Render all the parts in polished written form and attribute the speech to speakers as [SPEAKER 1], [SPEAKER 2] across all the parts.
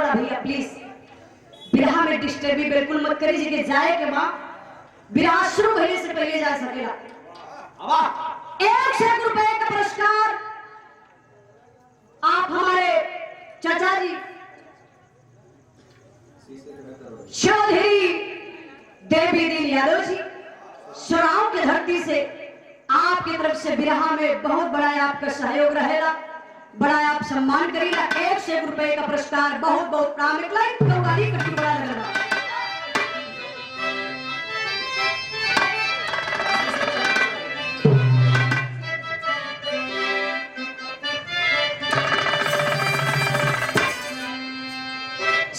[SPEAKER 1] बड़ा भैया प्लीज बिरहा में डिस्टर्ब बिल्कुल मत करी जी के जाए के मां बिरहा शुरू होने से पहले जा सकेला। 1 रुपए का पुरस्कार आप हमारे चाचा जी चौधरी देवी दीन यादव जी सुराव की धरती से आपकी तरफ से बिरहा में बहुत बड़ा आपका सहयोग रहेगा, बड़ा आप सम्मान करेगा। 1 रुपए का पुरस्कार बहुत बहुत प्राम कट्टी बड़ा रहेगा।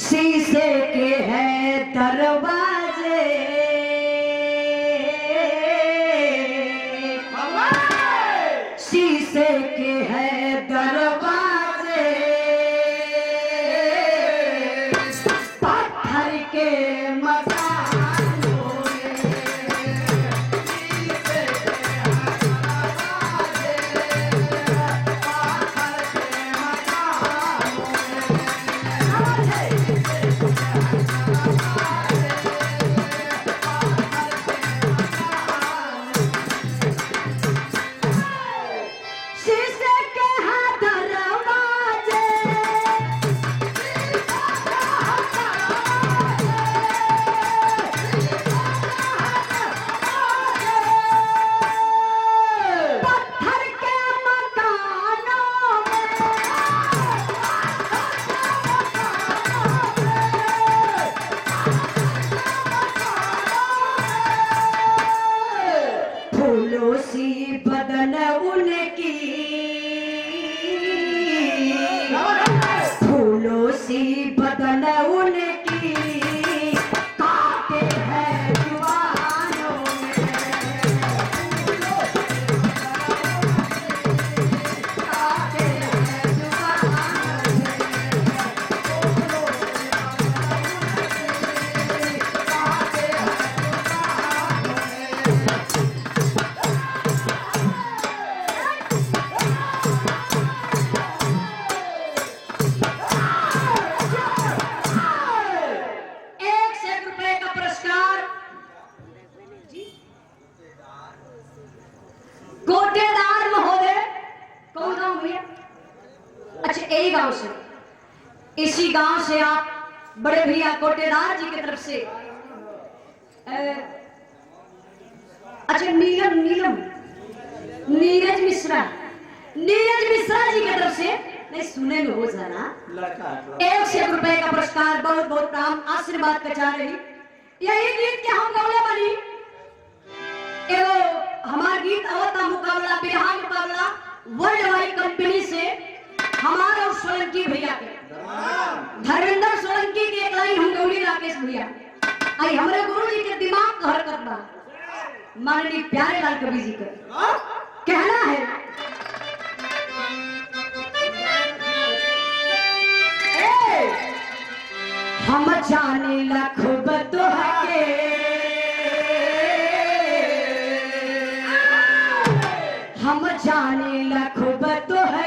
[SPEAKER 1] शीशे के है दरवाजे शीशे के है दरवाजे पत्थर के मकानों में शीशे के है दरवाजे पत्थर के मकानों बदन उनकी फूलों सी बदन उनकी काटे हैं जुबानों में काटे हैं जुबानों यही गांव से, इसी गांव से आप बड़े भैया कोटेदार जी की तरफ से अच्छा नीरज मिश्रा जी की तरफ से नहीं सुने में हो जाना 1 रुपए का पुरस्कार बहुत बहुत प्राम आशीर्वाद का चाह रही। यही गीत के हम गौले बनी एगो हमार गीत आवता मुकाबला बिरहा मुकाबला वर्ल्ड वाइड कंपनी से हमारा और सोलंकी भैया के धर्मेंद्र सोलंकी की एक लाइन हम गौरी राकेश भैया आई हमारे गुरु जी के दिमाग का हरकत बा माननीय प्यारे लाल कवि जी का कहना है हम जाने लखब तो है हम जाने लखब तो है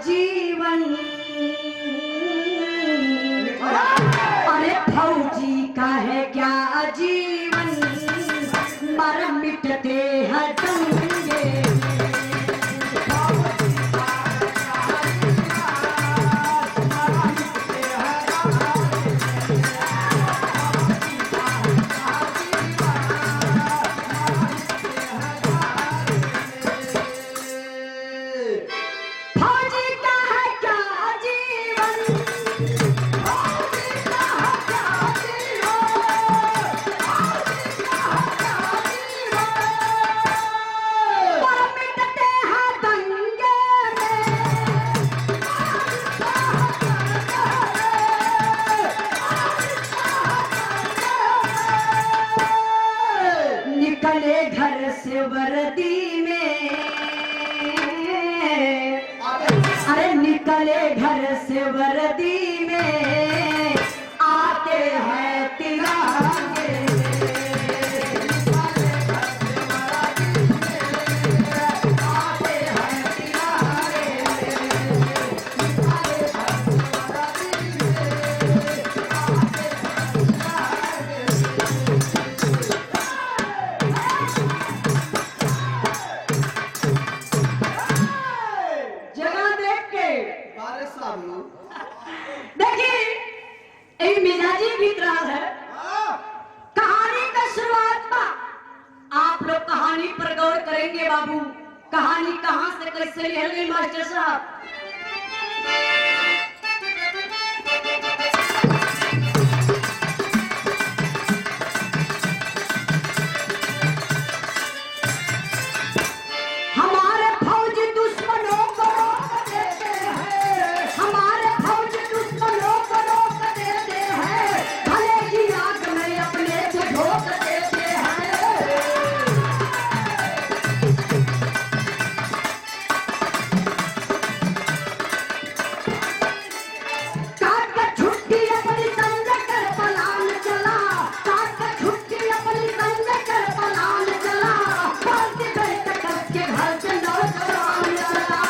[SPEAKER 1] जीवन, अरे फौजी का है क्या जीवन, मर मिटते हैं दंगे। निकले घर से वर्दी में, अरे निकले घर से वर्दी में, आते हैं तिरंगे। आते हैं देखिए एक मिजाजी गीत रहा है। कहानी का शुरुआत में आप लोग कहानी पर गौर करेंगे बाबू। कहानी कहां से कैसे लिखल गई मास्टर साहब। हमारे फौजी दुश्मनों को रोक देते हैं, हमारे फौजी दुश्मनों को रोक देते हैं, भले ही आग में अपने को झोंक देते हैं। काट कर छुट्टी अपनी संग कर पलान चला, काट कर छुट्टी अपनी संग कर पलान चला, बाल्टी बैठ करके घर से नौजवान चला।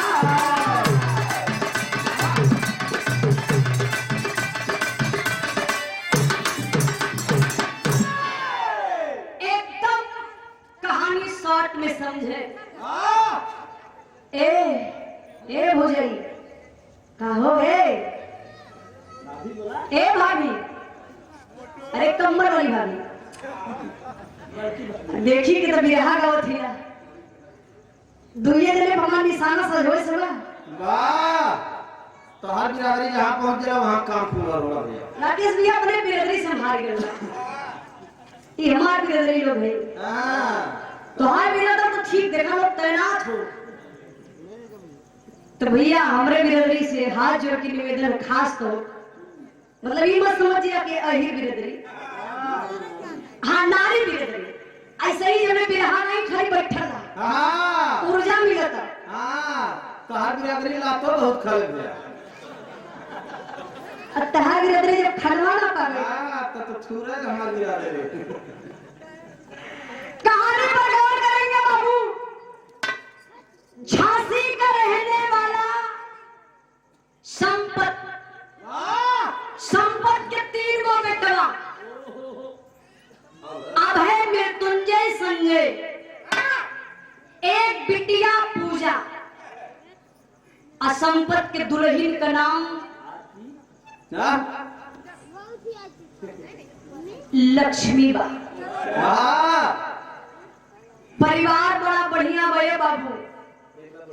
[SPEAKER 1] एकदम कहानी शॉर्ट में समझे। ए भोजई कहो ए भाभी, अरे कम्मर वाली भाभी देखी कि तब बिरहा गावत थी दुनिया जने भगवान निशाना सजोए सला।
[SPEAKER 2] वाह, तो हर बिरादरी जहाँ पहुँच रहा वहाँ काम पूरा हो रहा है।
[SPEAKER 1] राकेश भैया अपने बिरादरी संभाल गए। ये हमारे बिरादरी लोग है। तो हमारे बिरादर तो ठीक देखा लोग तैनात हो। तो भैया हमारे बिरादरी से हाथ जोड़ के निवेदन खास तो मतलब ये मत समझिए कि अही बिरादरी, हाँ नारी बिरादरी ऐसे ही जब बिरहा नहीं खड़ी बैठा था ऊर्जा मिलता।
[SPEAKER 2] तो हर बिरादरी लातो बहुत खराब है।
[SPEAKER 1] तहार बिरादरी जब खड़वा ना पावे
[SPEAKER 2] तो छूरा हमारी बिरादरी।
[SPEAKER 1] कहानी पर गौर करेंगे बाबू। झांसी का रहने वाला संपत के 3 गो बेटवा अभय मृत्युंजय संजय, एक बिटिया पूजा, असंपत के दुल्हन का नाम लक्ष्मी बा। परिवार बड़ा बढ़िया भैया बाबू,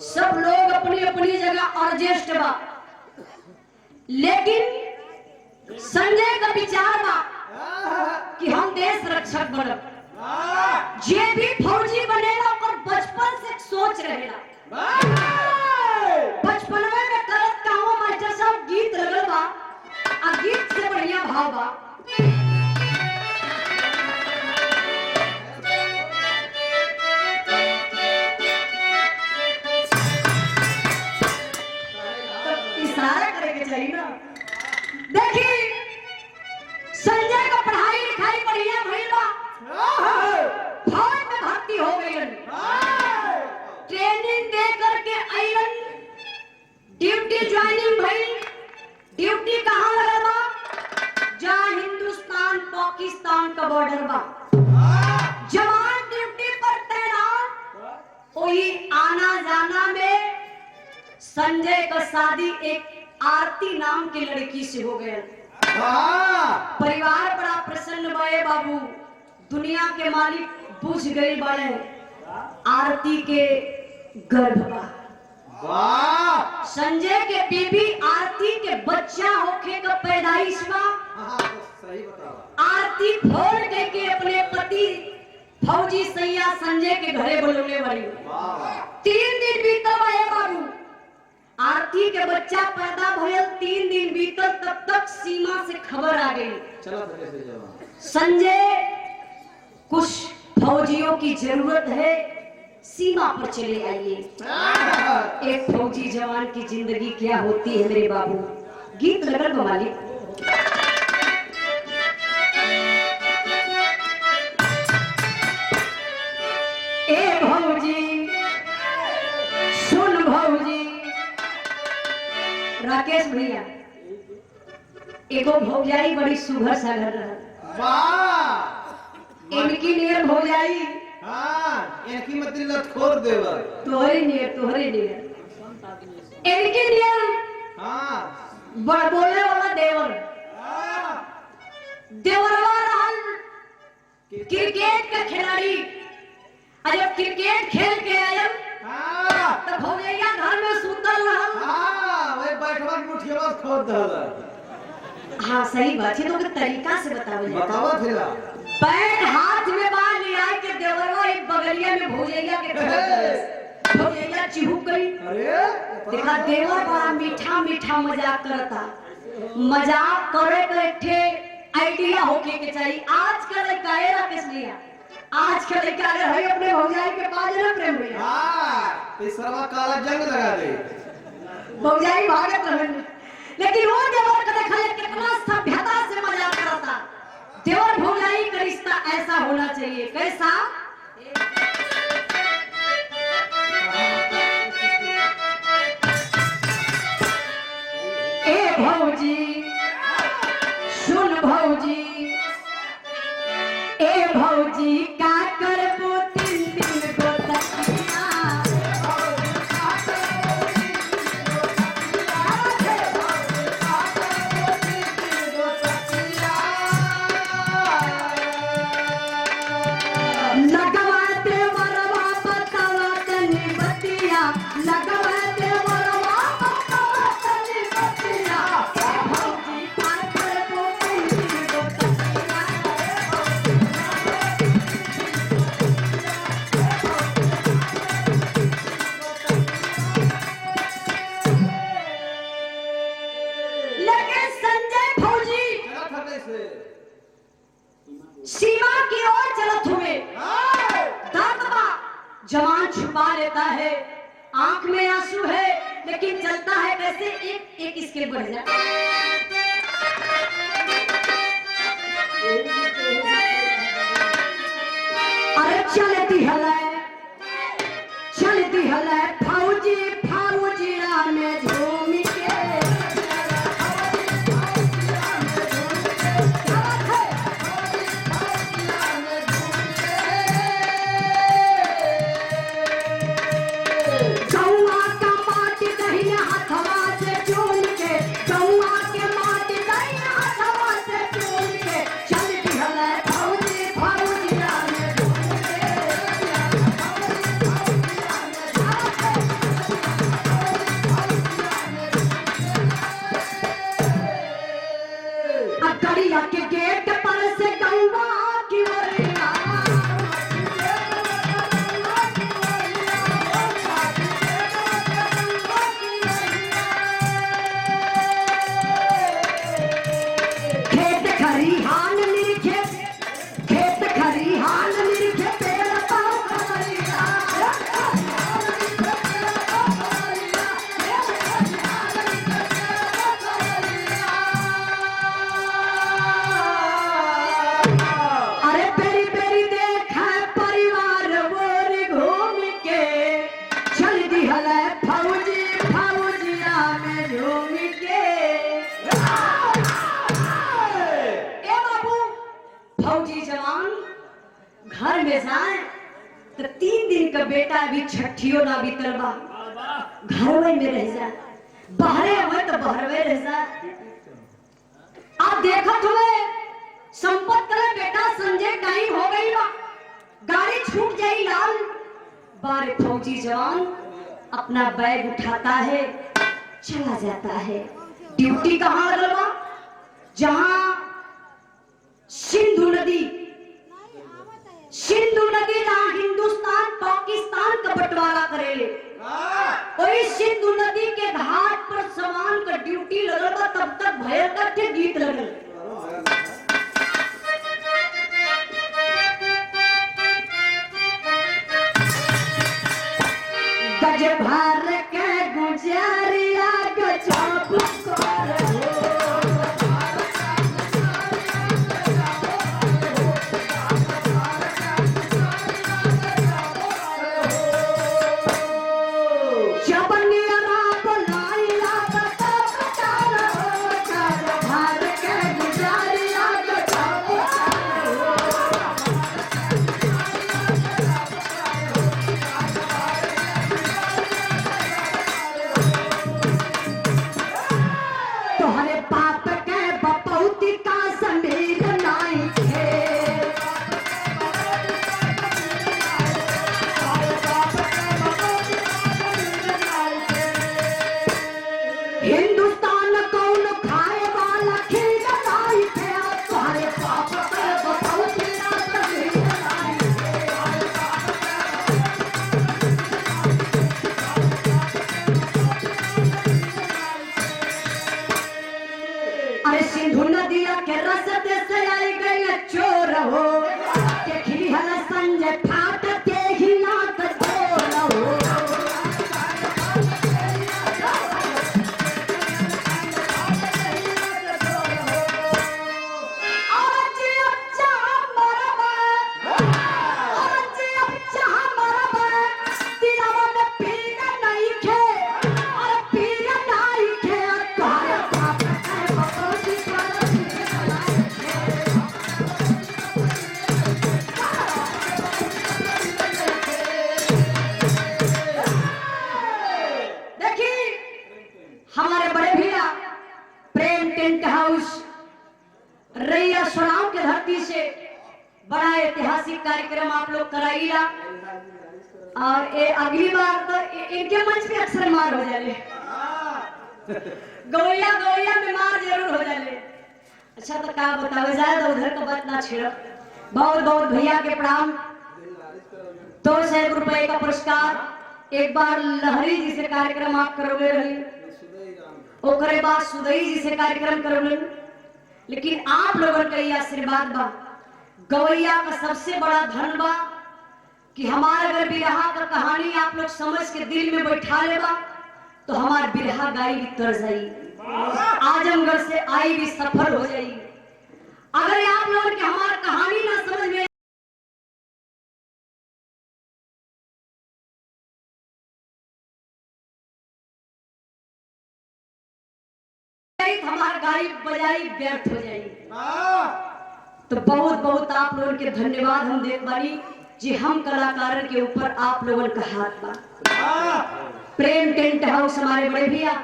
[SPEAKER 1] सब लोग अपनी अपनी जगह एडजस्ट बा। लेकिन संजय का विचार बा कि हम देश रक्षक बनब। जे भी फौजी बनेगा और बचपन से सोच रहेगा। बचपन में करत काहो मास्टर साहब गीत लगल बा, आ गीत से बढ़िया भाव बा। इशारा करेंगे चाहिए ना। देखिए संजय का पढ़ाई लिखाई बढ़िया भइल बा, फौज में भर्ती हो गई, ट्रेनिंग दे करके आइलन, ड्यूटी ड्यूटी ज्वाइनिंग भई। ड्यूटी कहाँ लगल बा? जहाँ हिंदुस्तान पाकिस्तान का बॉर्डर बा। जवान ड्यूटी पर तैनात। वही आना जाना में संजय का शादी एक आरती नाम की लड़की से हो गया। परिवार बड़ा प्रसन्न बड़े बाबू। दुनिया के मालिक बुझ गए बड़े आरती के गर्भ बा। संजय के बीबी आरती के बच्चा होके का पैदाइश बा।
[SPEAKER 2] सही बतावा।
[SPEAKER 1] आरती फोड़ के अपने पति फौजी सैया संजय के घरे बोलने वाली। 3 दिन बीतल बा बाबू। आरती के बच्चा पैदा भयल 3 दिन बीतल तब तक सीमा से खबर आ गई। संजय कुछ फौजियों की जरूरत है, सीमा पर चले आइए। एक फौजी जवान की जिंदगी क्या होती है मेरे बाबू। गीत लगल बा मालिक। ए भौजी सुन भौजी। राकेश भैया एगो भौजाई बड़ी सुघर सागर रहल। इनकी नियर भौजाई
[SPEAKER 2] इनकी मत लत खोर देवर।
[SPEAKER 1] तोहरे नियर इनकी नियर बड़ बोले वाला देवर। देवरवा रहल क्रिकेट का खिलाड़ी। जब क्रिकेट खेल के आयल तो भौजैया घर में सुतल रहल। हाँ सही बात है। तो तरीका से बताओ। पैर हाथ में बाल लिया के देवरवा एक बगलिया में भौजैया के भौजैया चिहुक गई। देखा देवर बड़ा मीठा मीठा मजाक करता। मजाक करे तो एक ठे आइडिया होके के चाहिए। आज का लड़का है किस लिया। आज का लड़का अगर है अपने भौजाई के पास ना प्रेम भैया
[SPEAKER 2] तीसरा काला जंग लगा दे।
[SPEAKER 1] भौजाई भागत रहे। लेकिन वो देवर का देखा कितना सभ्यता से मजाक करता। देवर भौजाई का रिश्ता ऐसा होना चाहिए। कैसा? ए भौजी सुन भौजी। ए भौजी का करबो 3 दिन को तकिया। लगवाते वरवा बतावा तनी बतिया। लगवाते वरवा बतावा तनी बतिया। ए भौजी का करबो 3 दिन को तकिया। लेकिन संजय फौजी सीमा की ओर चलत हुए। दर्दबा जवान छुपा लेता है। आंख में आंसू है लेकिन चलता है कैसे? एक एक इसके बढ़ जाए। अरे चलती हलै फौजी फौजिया में झूम के। गौआ का माटी दहिया हथवा से चून के। गौआ के माटी दहिया हथवा से चून के। चलती हलै फौजी फौजिया में झूम के। में जाए तो 3 दिन का बेटा अभी छठियों ना बीतल बा, घरवे में रह जा, बहरे हुए तो बहरवे रह जा। आप देखत हुए संपत करे बेटा संजय टाइम हो गई बा, गाड़ी छूट जाई लाल। बारे फौजी जवान अपना बैग उठाता है, चला जाता है। ड्यूटी कहाँ लगल बा? जहां सिंधु नदी जहां हिंदुस्तान पाकिस्तान का बंटवारा करेले, वही सिंधु नदी के घाट पर समान का ड्यूटी लगल बा। तब तक भयंकर के गीत लगल। गज भार के गुजरिया गजब कर बड़ा ऐतिहासिक कार्यक्रम आप लोग कराइला। और अगली बार तो इनके मंच पे अक्सर मार हो जाले, गौया बीमार जरूर हो जाले। अच्छा तो क्या बतावे जाए तो उधर का बात ना छेड़। बहुत बहुत भैया के प्रणाम। 200 रुपए का पुरस्कार। एक बार लहरी जी से कार्यक्रम आप करोगे रही, ओकरे बाद सुदई जी से कार्यक्रम करोगे। लेकिन आप लोगों का ये आशीर्वाद बा, गवैया का सबसे बड़ा धन बा कि हमारे अगर बिरहा का कहानी आप लोग समझ के दिल में बैठा लेबा तो हमार बिरहा गाई भी तर जाई, आजमगढ़ से आई भी सफल हो जाई। अगर आप लोगों की हमारी कहानी ना समझ में हमारी गाड़ी बजाई व्यर्थ हो जाएगी। तो बहुत बहुत आप लोगों के धन्यवाद हम देख बानी जी। हम कलाकार के ऊपर आप लोगों का हाथ बा। प्रेम टेंट हाउस हमारे बड़े भैया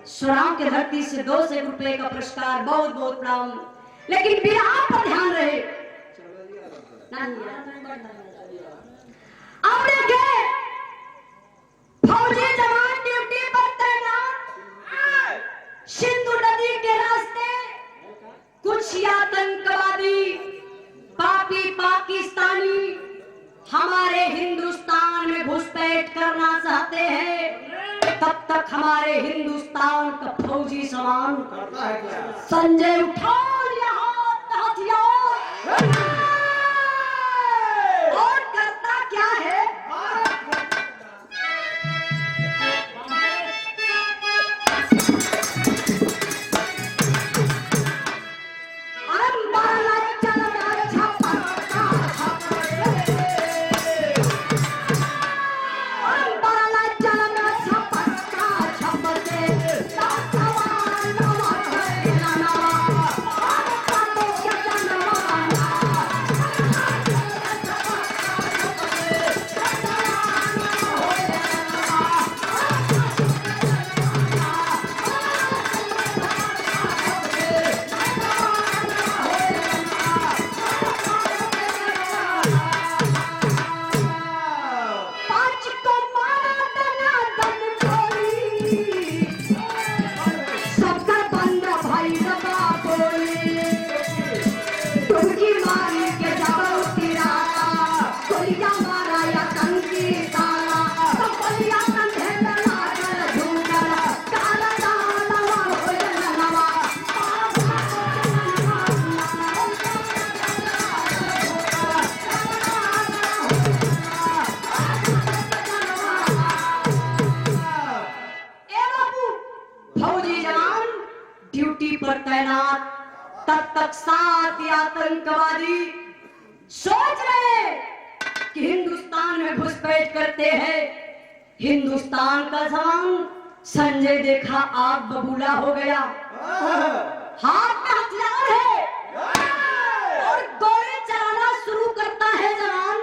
[SPEAKER 1] सुराम के धरती से 200 रुपए का पुरस्कार, बहुत बहुत प्रणाम। लेकिन बिरहा पर ध्यान रहे। अब देखे फौजी जवान ड्यूटी पर तैनात, सिंधु नदी के रास्ते कुछ आतंकवादी पापी पाकिस्तानी हमारे हिंदुस्तान में घुसपैठ करना चाहते हैं। तब तक हमारे हिंदुस्तान का फौजी समान संजय उठा लिया हथियार और करता क्या है, ड्यूटी पर तैनात, तब तक 7 आतंकवादी सोच रहे कि हिंदुस्तान में घुसपैठ करते हैं। हिंदुस्तान का जवान संजय देखा आग बबूला हो गया, हाथ में हथियार है और गोली चलाना शुरू करता है जवान।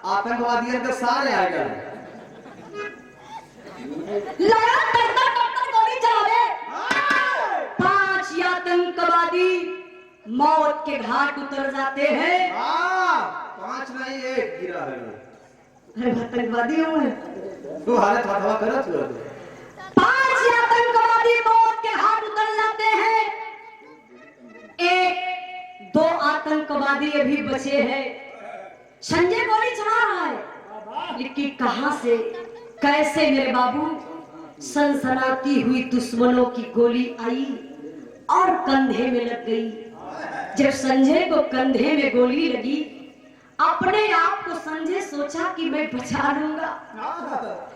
[SPEAKER 2] आतंकवादियों के सारे आ गए,
[SPEAKER 1] गोली चलावे। 5 आतंकवादी मौत के घाट उतर जाते हैं।
[SPEAKER 2] 5 नहीं 1 गिरा है।
[SPEAKER 1] अरे आतंकवादी हूँ
[SPEAKER 2] तू हालत हवा करत हो।
[SPEAKER 1] 5 आतंकवादी मौत के घाट उतर जाते हैं। 1-2 आतंकवादी अभी बचे हैं। संजय गोली चला रहा है, लेकिन कहां से कैसे मेरे बाबू सनसनाती हुई दुश्मनों की गोली आई और कंधे में लग गई। जब संजय को कंधे में गोली लगी, अपने आप को संजय सोचा कि मैं बचा लूंगा।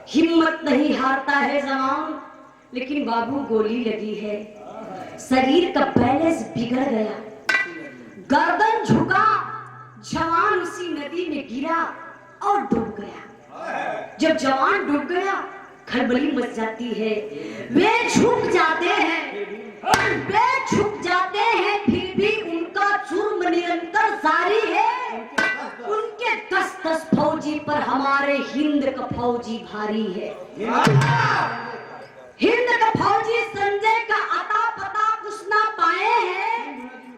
[SPEAKER 1] हिम्मत नहीं हारता है जवान, लेकिन बाबू गोली लगी है, शरीर का बैलेंस बिगड़ गया, गर्दन झुका, जवान उसी नदी में गिरा और डूब गया। जब जवान डूब गया, खलबली मच जाती है, वे झुक जाते हैं, फिर भी उनका जुर्म निरंतर जारी है। उनके 10-10 फौजी पर हमारे हिंद का फौजी भारी है। हिंद का फौजी संजय का अता पता कुछ ना पाए हैं,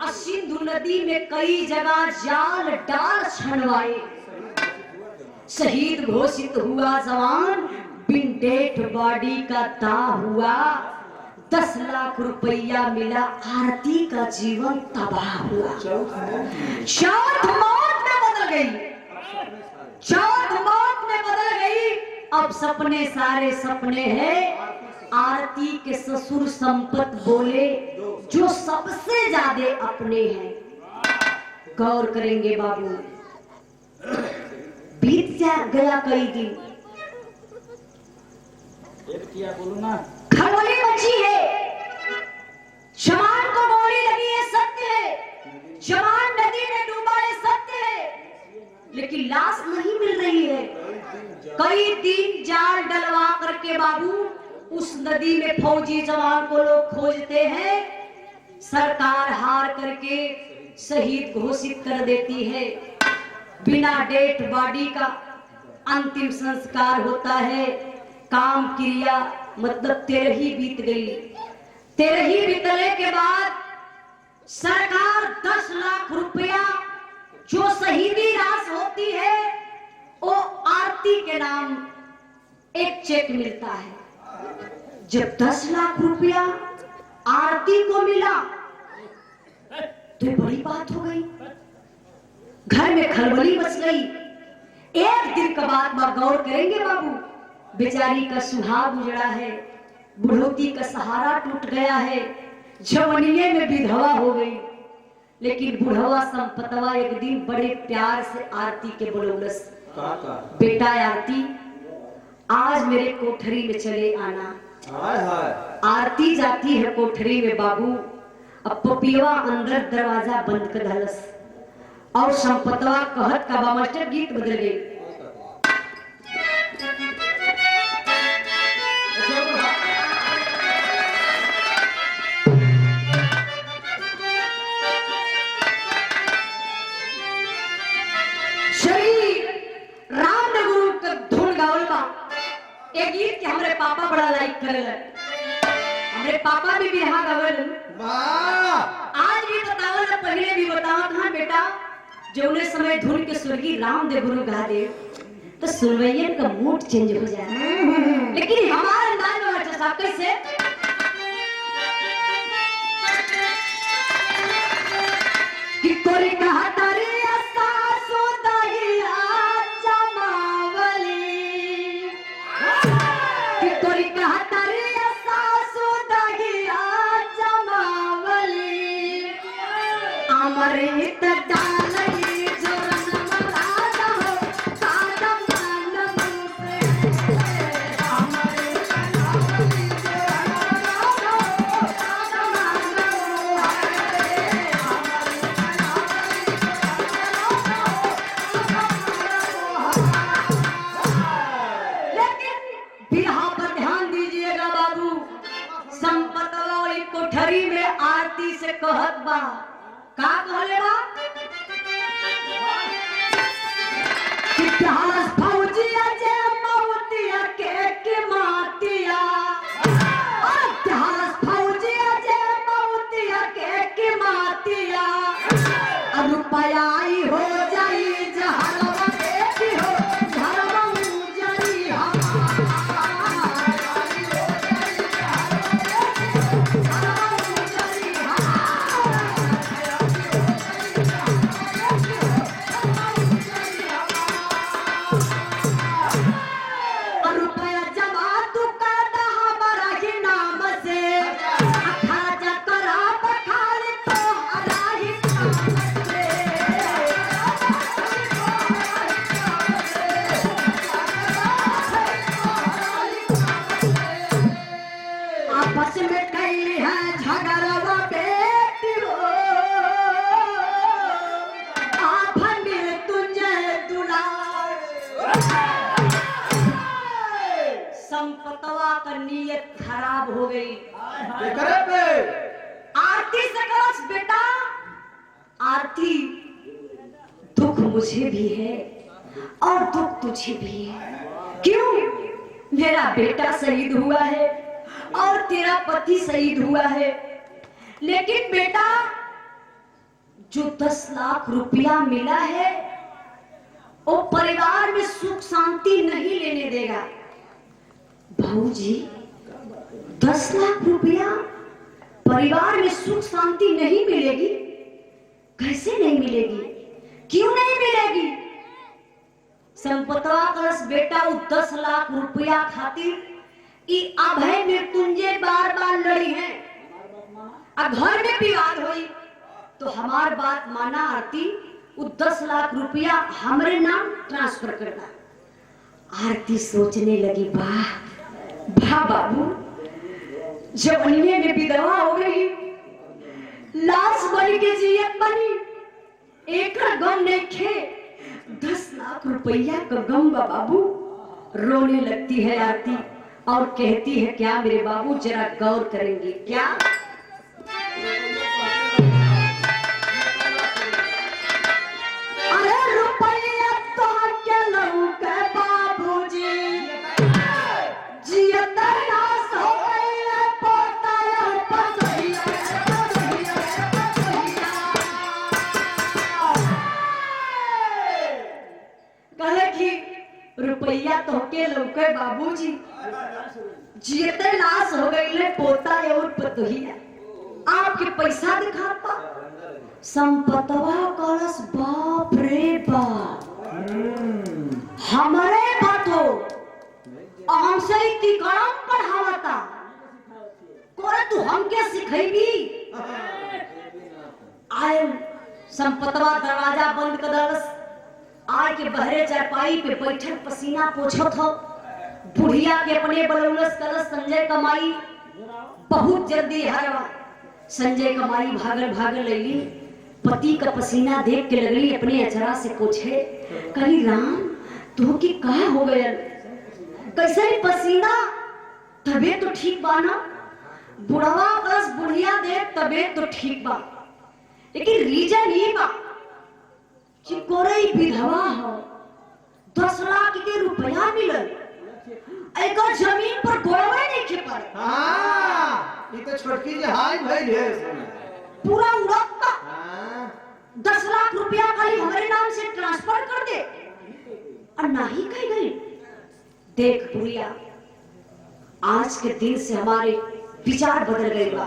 [SPEAKER 1] और सिंधु नदी में कई जगह जाल डाल छनवाए। शहीद घोषित हुआ जवान, बिन डेड बॉडी का दाह हुआ। 10 लाख रुपया मिला, आरती का जीवन तबाह हुआ। चौथ मौत में बदल गई। अब सपने सारे सपने हैं। आरती के ससुर संपत बोले, जो सबसे ज्यादा अपने हैं। गौर करेंगे बाबू, बीत गया कई दिन, खलबली मची है, जवान को गोली लगी है, सत्य है, जवान नदी में डूबा है, सत्य है, लेकिन लाश नहीं मिल रही है। कई दिन जाल डलवा करके बाबू उस नदी में फौजी जवान को लोग खोजते हैं। सरकार हार करके शहीद घोषित कर देती है। बिना डेड बॉडी का अंतिम संस्कार होता है। काम क्रिया मतलब 13 बीत गई। 13 बीतने के बाद सरकार 10 लाख रुपया जो शहीदी राशि होती है, वो आरती के नाम एक चेक मिलता है। जब 10 लाख रुपया आरती को मिला तो बड़ी बात हो गई, घर में खलबली मच गई। एक दिन का बात गौर करेंगे बाबू, बेचारी का सुहाग उजड़ा है, बुढ़ौती का सहारा टूट गया है, जवनिये में विधवा हो गई। लेकिन बुढ़वा संपतवा एक दिन बड़े प्यार से आरती के बोलौलस, बेटा आरती आज मेरे कोठरी में चले आना। आरती जाती है कोठरी में बाबू, अब पपियवा अंदर दरवाजा बंद कर धलस और संपतवा कहत का मास्टर गीत बदल गई। एक गीत के हमरे पापा बड़ा लाइक करेलन, हमरे पापा भी बिरहा गावेलन। आज भी बतावल, पहले भी बतावत हां बेटा, जौने समय धुन के स्वर्गीय रामदेव गुरु गा दे तो सुनवैयन का मूड चेंज हो जाए। लेकिन हमारे अंदाज में अच्छा साहब कैसे कि कोरी कहा तारी सासो दहिया जमावली, कि कोरी कहा तारी सासो दहिया जमावली, अमृत डालई जोरन मला बा का कहले बा कि प्यास फौजिया जे मौतिया के मातिया और प्यास फौजिया जे मौतिया के मातिया और रुपया आई हो जाई जहरवा की हो जहरवा मुजरी आपस में कैली है झगड़वा बेटी हो आपन में तुझे दुलार संपतवा का नीयत खराब हो गई
[SPEAKER 2] करे पे
[SPEAKER 1] आरती से कलश बेटा आरती दुख मुझे भी है और दुख तुझे भी है क्यों मेरा बेटा शहीद हुआ है और तेरा पति शहीद हुआ है लेकिन बेटा जो 10 लाख रुपया मिला है वो परिवार में सुख शांति नहीं लेने देगा भाऊजी 10 लाख रुपया परिवार में सुख शांति नहीं मिलेगी कैसे नहीं मिलेगी क्यों नहीं मिलेगी संपतवा कलश बेटा वो 10 लाख रुपया खातिर अभय मृत्युंजय बार बार लड़ी है अब घर में विवाद हुई तो हमार बात माना आरती वो 10 लाख रुपया हमारे नाम ट्रांसफर करना आरती सोचने लगी वाह बाबू जवनिये में विधवा हो गई लाश बनी के जियत बनी एक गम नहीं खे 10 लाख रुपया का गम बाबू रोने लगती है आरती और कहती है क्या मेरे बाबू जरा गौर करेंगे क्या अरे रुपया तो के लहू के बाबूजी जियत नाश हो गई पोता पसैया कहे कि रुपया तो के लौके बाबूजी जियते लाश हो गई ले पोता और पतोहिया आपके पैसा दिखाता संपतवा कलश बाप रे बाप हमारे बातो हमसे की कलम पढ़ावता कोरे तू हमके सिखेबी आए संपतवा दरवाजा बंद कर दलस आय के बहरे चारपाई पे बैठल पसीना पोछत हो बुढ़िया के अपने बलौलस कलश संजय कमाई बहुत जल्दी हरवा संजय कमाई भागल लेली पति का पसीना देख के लगली अपने अचरा से पूछे कहीं राम तू की कहा हो गया कैसे पसीना तबीयत तो ठीक बा ना बुढ़वा कलश बुढ़िया देख तबीयत तो ठीक बा लेकिन रीजन ये बा कि कोई विधवा हो 10 लाख के रुपया मिलल एक जमीन पर गोड़वे नहीं खे पड़े
[SPEAKER 2] हां ये तो छोटकी जी हाय भइल है
[SPEAKER 1] पूरा उड़ता 10 लाख रुपया खाली हमारे नाम से ट्रांसफर कर दे और नहीं कही गई देख बुढ़िया आज के दिन से हमारे विचार बदल गए बा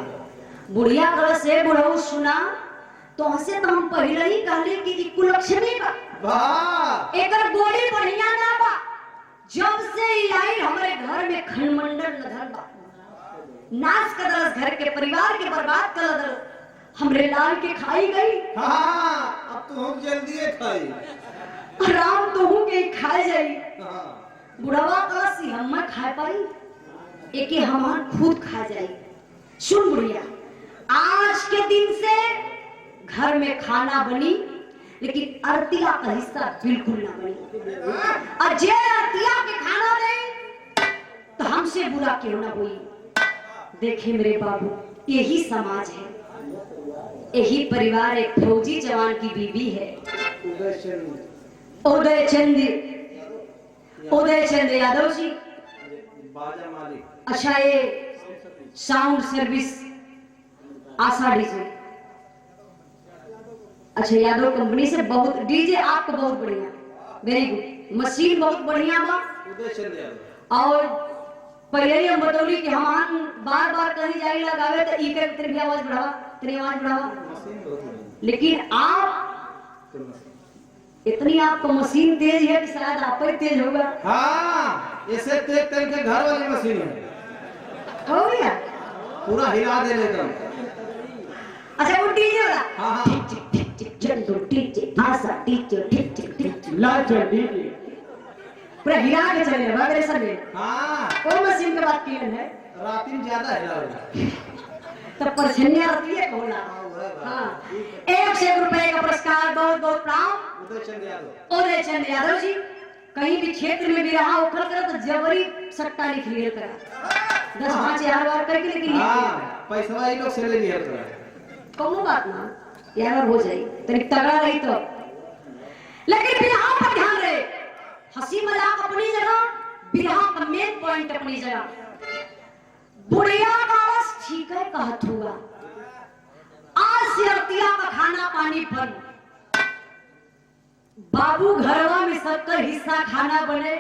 [SPEAKER 1] बुढ़िया कल से बुढ़ऊ सुना तो हसे तो हम पहले ही कहले कि कुलक्षणी बा
[SPEAKER 2] वाह
[SPEAKER 1] एकर गोली बढ़िया ना बा जब से आई हमारे घर में खंडमंडल नधर बा नाश कर दल घर के परिवार के बर्बाद कर दल हमरे लाल के खाई गई
[SPEAKER 2] हां अब तो हम जल्दी खाई
[SPEAKER 1] राम तो हूं के खाए जाई
[SPEAKER 2] हां
[SPEAKER 1] बुढ़वा कलसी हम खा पाई एके हमार खुद खा जाई सुन बुढ़िया आज के दिन से घर में खाना बनी लेकिन अर्तिया का हिस्सा बिल्कुल ना बनी और जे अर्तिया के खाना दे तो हमसे बुरा क्यों ना हुई देखे मेरे बाबू यही समाज है यही परिवार एक फौजी जवान की बीवी है,
[SPEAKER 2] उदयचंद
[SPEAKER 1] उदयचंद यादव जी।
[SPEAKER 2] बाजा मालिक।
[SPEAKER 1] अच्छा, ये साउंड सर्विस आषाढ़ी से, अच्छा यादव कंपनी से बहुत डीजे आपको बहुत बढ़िया, वेरी गुड, मशीन बहुत बढ़िया बा।
[SPEAKER 2] उदयचंद यादव।
[SPEAKER 1] और पहले ही हम बतौली कि हम बार बार कहीं जाए लगावे तो ई कर तेरी आवाज बढ़ावा, तेरी आवाज बढ़ावा,
[SPEAKER 2] मशीन बहुत बढ़िया।
[SPEAKER 1] लेकिन आप इतनी आपको मशीन तेज है कि शायद आप ही तेज होगा।
[SPEAKER 2] हाँ, इसे तेज तेल के घर वाली मशीन है,
[SPEAKER 1] हो गया
[SPEAKER 2] पूरा हिला दे लेगा।
[SPEAKER 1] अच्छा वो डीजे वाला,
[SPEAKER 2] हाँ, हाँ।
[SPEAKER 1] टिक टिक टिक टिक चंदो डीजे भाषा डीजे टिक टिक टिक
[SPEAKER 2] लाजो डीजे।
[SPEAKER 1] पूरा हिला के चले बाबरे सर में।
[SPEAKER 2] हाँ,
[SPEAKER 1] कौन मशीन की बात की है?
[SPEAKER 2] राती में ज्यादा हिला रहा।
[SPEAKER 1] तब परछनिया रहती है कौन? हाँ, 1 रुपए का पुरस्कार, बहुत बहुत प्रणाम
[SPEAKER 2] उदयचंद यादव।
[SPEAKER 1] उदयचंद यादव जी। कहीं भी क्षेत्र में भी रहा उखड़ कर तो जबरी सट्टा लिख लिया करा, 10-5 हज़ार बार करके, लेकिन
[SPEAKER 2] हाँ, पैसा ही लोग से ले लिया था।
[SPEAKER 1] कौन बात ना यार हो जाए तनिक तगड़ा रही तो, लेकिन बिरहा पर ध्यान रहे। हंसी मजाक अपनी जगह, बिरहा का मेन पॉइंट अपनी जगह। बुढ़िया का बस ठीक है कहत हुआ, आज से अरतिया का खाना पानी बंद, बाबू घरवा में सबका हिस्सा खाना बने।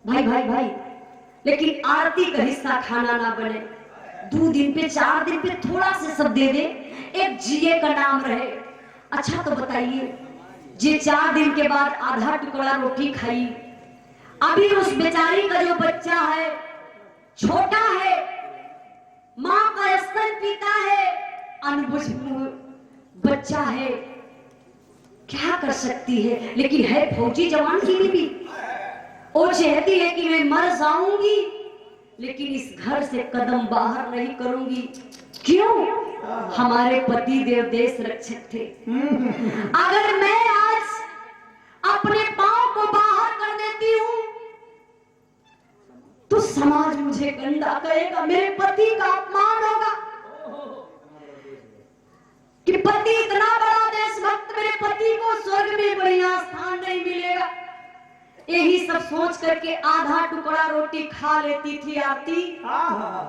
[SPEAKER 1] भाई भाई भाई, लेकिन आरती का हिस्सा खाना ना बने। 2 दिन पे 4 दिन पे थोड़ा से सब दे दे, एक जिए का नाम रहे। अच्छा तो बताइए, जे 4 दिन के बाद आधा टुकड़ा रोटी खाई, अभी उस बेचारी का जो बच्चा है छोटा है, माँ का स्तन पीता है, अनबुझ बच्चा है, क्या कर सकती है? लेकिन है फौजी जवान की बीवी, वो चाहती है कि मैं मर जाऊंगी लेकिन इस घर से कदम बाहर नहीं करूंगी। क्यों? हमारे पति देव देश रक्षक थे। अगर मैं आज अपने पांव को बाहर कर देती हूं तो समाज मुझे गंदा कहेगा, मेरे पति का अपमान होगा कि पति इतना बड़ा देशभक्त, मेरे पति को स्वर्ग में बढ़िया स्थान नहीं मिलेगा। यही सब सोच करके आधा टुकड़ा रोटी खा लेती थी आरती,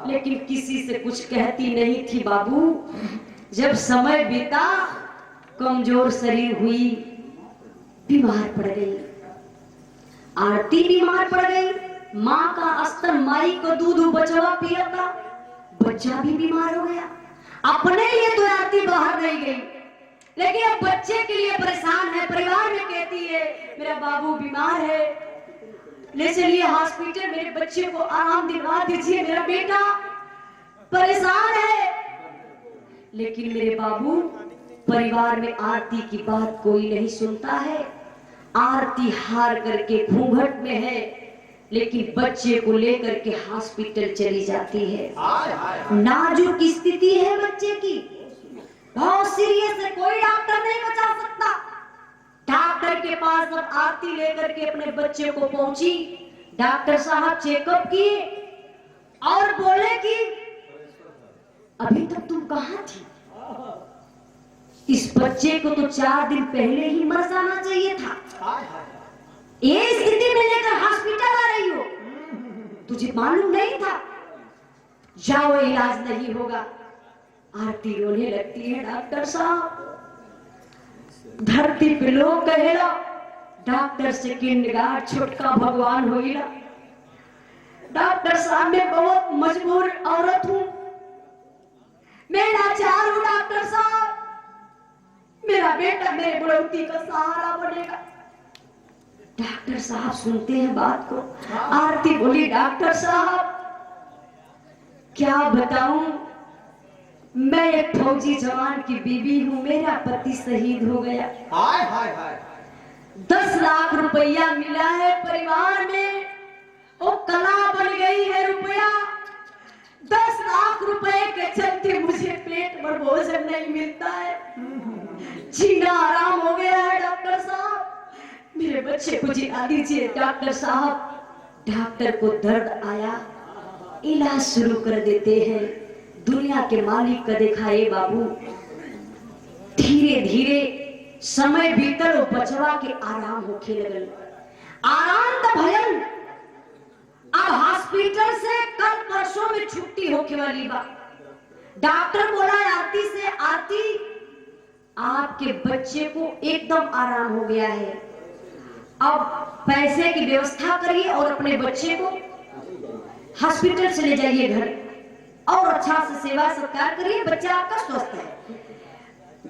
[SPEAKER 1] लेकिन किसी से कुछ कहती नहीं थी। बाबू, जब समय बीता, कमजोर शरीर हुई, बीमार पड़ गई, आरती बीमार पड़ गई। माँ का स्तन, माई को दूध बचवा पिया था, बच्चा भी बीमार हो गया। अपने लिए तो आरती बाहर नहीं गई, लेकिन अब बच्चे के लिए परेशान है। परिवार में कहती है मेरा बाबू बीमार है, ले चलिए हॉस्पिटल, मेरे बच्चे को आराम दिलवा दीजिए, मेरा बेटा परेशान है। लेकिन मेरे बाबू, परिवार में आरती की बात कोई नहीं सुनता है। आरती हार करके घूंघट में है, लेकिन बच्चे को लेकर के हॉस्पिटल चली जाती है। नाजुक स्थिति है बच्चे की, बहुत सीरियस है, कोई डॉक्टर नहीं बचा सकता। डॉक्टर के पास जब आरती लेकर के अपने बच्चे को पहुंची, डॉक्टर साहब चेकअप किए और बोले कि अभी तक तुम कहां थी? इस बच्चे को तो 4 दिन पहले ही मर जाना चाहिए था। ये स्थिति में लेकर हॉस्पिटल आ रही हो, तुझे मालूम नहीं था? जाओ, इलाज नहीं होगा। आरती रोने लगती है। डॉक्टर साहब, धरती पे लोग कहेला डॉक्टर से किंडगार्ड छोटका भगवान होइला। डॉक्टर साहब, मैं बहुत मजबूर औरत हूं, मैं लाचार हूं। डॉक्टर साहब, मेरा बेटा मेरे बुढ़ौती का सहारा बनेगा। डॉक्टर साहब सुनते हैं बात को। आरती बोली, डॉक्टर साहब क्या बताऊं, मैं एक फौजी जवान की बीवी हूं, मेरा पति शहीद हो गया। 10 लाख रुपया मिला है परिवार में, वो कला बन गई है रुपया। 10 लाख रुपए के चलते मुझे पेट भर भोजन नहीं मिलता है, जीना आराम हो गया है। डॉक्टर साहब, मेरे बच्चे को जिला दीजिए। डॉक्टर साहब, डॉक्टर को दर्द आया, इलाज शुरू कर देते हैं। दुनिया के मालिक का देखा ये बाबू। धीरे धीरे समय बीतल और बचवा के आराम होखे लगल। आराम तो भयल। अब हॉस्पिटल से कल परसों में छुट्टी होके वाली बा। डॉक्टर बोला आरती से, आरती आपके बच्चे को एकदम आराम हो गया है, अब पैसे की व्यवस्था करिए और अपने बच्चे को हॉस्पिटल से ले जाइए घर और अच्छा से सेवा सत्कार करिए, बच्चा आपका स्वस्थ है।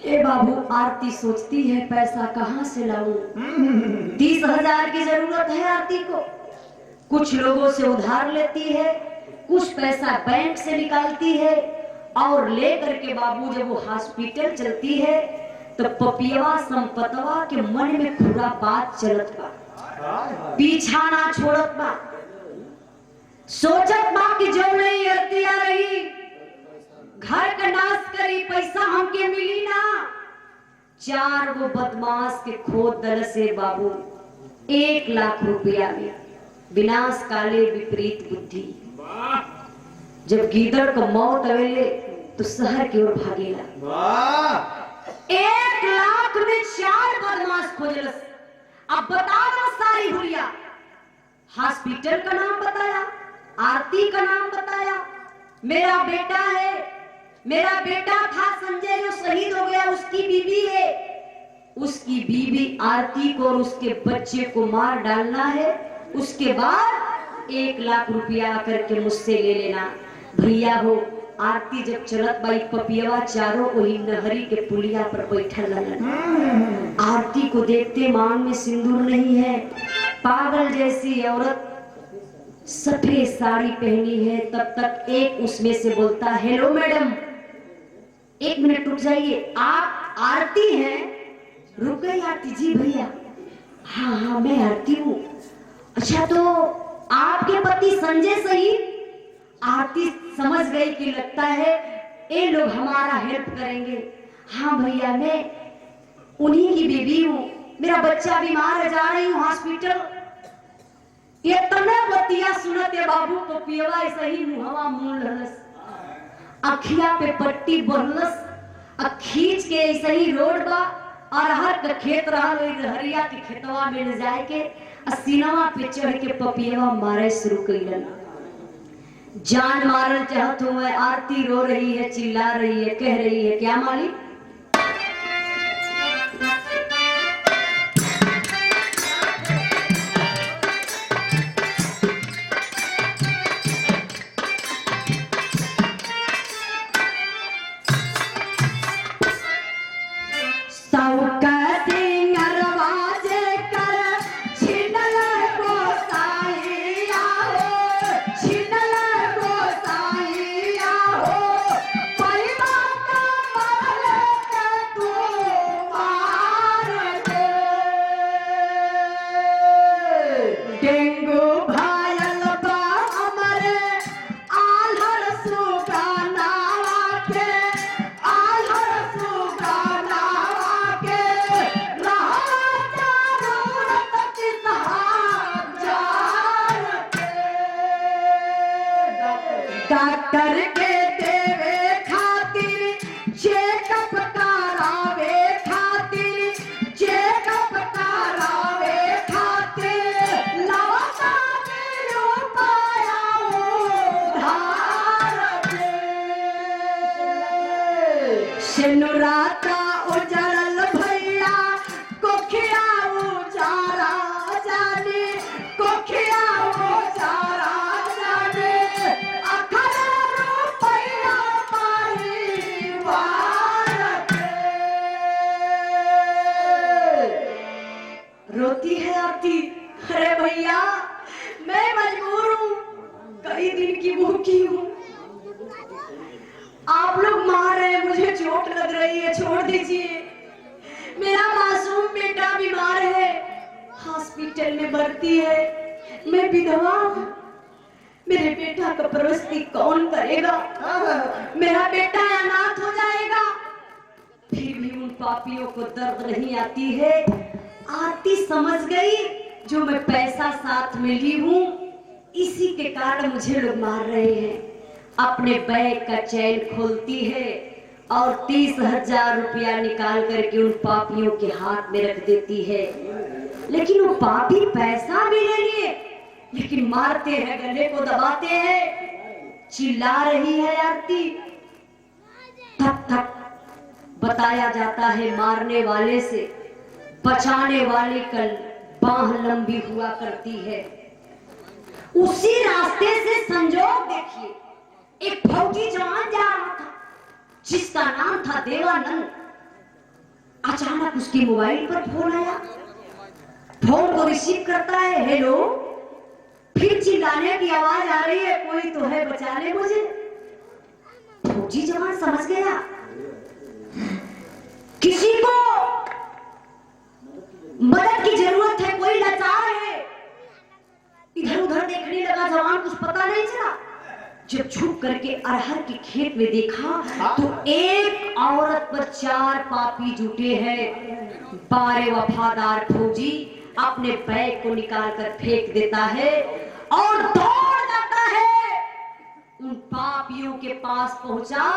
[SPEAKER 1] ए बाबू, आरती सोचती है पैसा कहां से लाऊं? 30,000 की जरूरत है आरती को। कुछ लोगों से उधार लेती है, कुछ पैसा बैंक से निकालती है और लेकर के बाबू जब वो हॉस्पिटल चलती है तो पपियवा संपतवा के मन में खुरा बात चलत बा, पीछा ना छोड़त बा। सोचत बा कि जो नहीं आरती आ रही घर का नाश करी, पैसा हमके मिली ना। 4 गो बदमाश के खोद दल से बाबू 1 लाख रुपया में। विनाश काले विपरीत बुद्धि। जब गीदड़ को मौत आवेले तो शहर की ओर भागेला। 1 लाख में 4 बदमाश खोजलस। अब बताना सारी हुलिया। हॉस्पिटल का नाम बताया, आरती का नाम बताया, मेरा बेटा है, मेरा बेटा था संजय जो शहीद हो गया, उसकी बीवी है, उसकी बीवी आरती को और उसके बच्चे को मार डालना है। उसके बाद 1 लाख रुपया करके मुझसे ले लेना। भैया हो, आरती जब चलत बाई पपियवा चारों वही नहरी के पुलिया पर बैठल रहलन। आरती को देखते मांग में सिंदूर नहीं है, पागल जैसी औरत सफेद साड़ी पहनी है। तब तक एक उसमें से बोलता, हेलो मैडम, 1 मिनट रुक जाइए, आप आरती हैं? रुक गई आरती, जी भैया, हाँ हाँ मैं आरती हूँ। अच्छा तो आपके पति संजय शहीद? आरती समझ गई कि लगता है ये लोग हमारा हेल्प करेंगे। हाँ भैया, मैं उन्हीं की बीवी हूँ, मेरा बच्चा बीमार है, जा रही हूँ हॉस्पिटल। ये तने बतिया सुनते बाबू को पियवा ऐसे ही मुहवा मूल रहलस, अखिया पे पट्टी बरलस, खींच के ऐसे ही रोड बा और हर का खेत रहल हरिया के खेतवा में ले जाए के सीनवा पे चढ़ के पपियवा मारे शुरू कइलन। जान मारल चाहत हुए। आरती रो रही है, चिल्ला रही है, कह रही है, क्या मालिक? डॉक्टर के देवे खातिर चेकअप करावे खातिर, चेकअप करावे खातिर लवता मेरो पाया उधार दे। सिनुराता उजड़ल भैया कोखिया उजारा जाने, कोखिया उजारा जाने, रोती है आरती। अरे भैया, मैं मजबूर हूँ, कई दिन की भूखी हूँ, आप लोग मार रहे हैं, मुझे चोट लग रही है, छोड़ दीजिए। मेरा मासूम बेटा बीमार है, हॉस्पिटल में भर्ती है, मैं विधवा हूँ, मेरे बेटा का परवरिश कौन करेगा? मेरा बेटा अनाथ हो जाएगा। फिर भी उन पापियों को दर्द नहीं आती है। आरती समझ गई जो मैं पैसा साथ में ली हूँ, इसी के कारण मुझे लोग मार रहे हैं। अपने बैग का चैन खोलती है और 30,000 रुपया निकाल करके उन पापियों के हाथ में रख देती है। लेकिन वो पापी पैसा भी ले लिए, लेकिन मारते हैं, गले को दबाते हैं। चिल्ला रही है आरती, थक थक बताया जाता है मारने वाले से बचाने वाले कल बाह लंबी हुआ करती है। उसी रास्ते से संजोग देखिए, एक फौजी जवान जा रहा था जिसका नाम था देवानंद। अचानक उसके मोबाइल पर फोन आया, फोन को रिसीव करता है, हेलो। फिर चिल्लाने की आवाज आ रही है, कोई तो है, बचा ले मुझे। फौजी जवान समझ गया किसी को मदद की जरूरत है, कोई लाचार है। इधर उधर देखने लगा जवान, कुछ पता नहीं चला। जब छुप करके अरहर के खेत में देखा तो एक औरत पर 4 पापी जुटे हैं। बारे वफादार फौजी अपने बैग को निकाल कर फेंक देता है और दौड़ जाता है। उन पापियों के पास पहुंचा,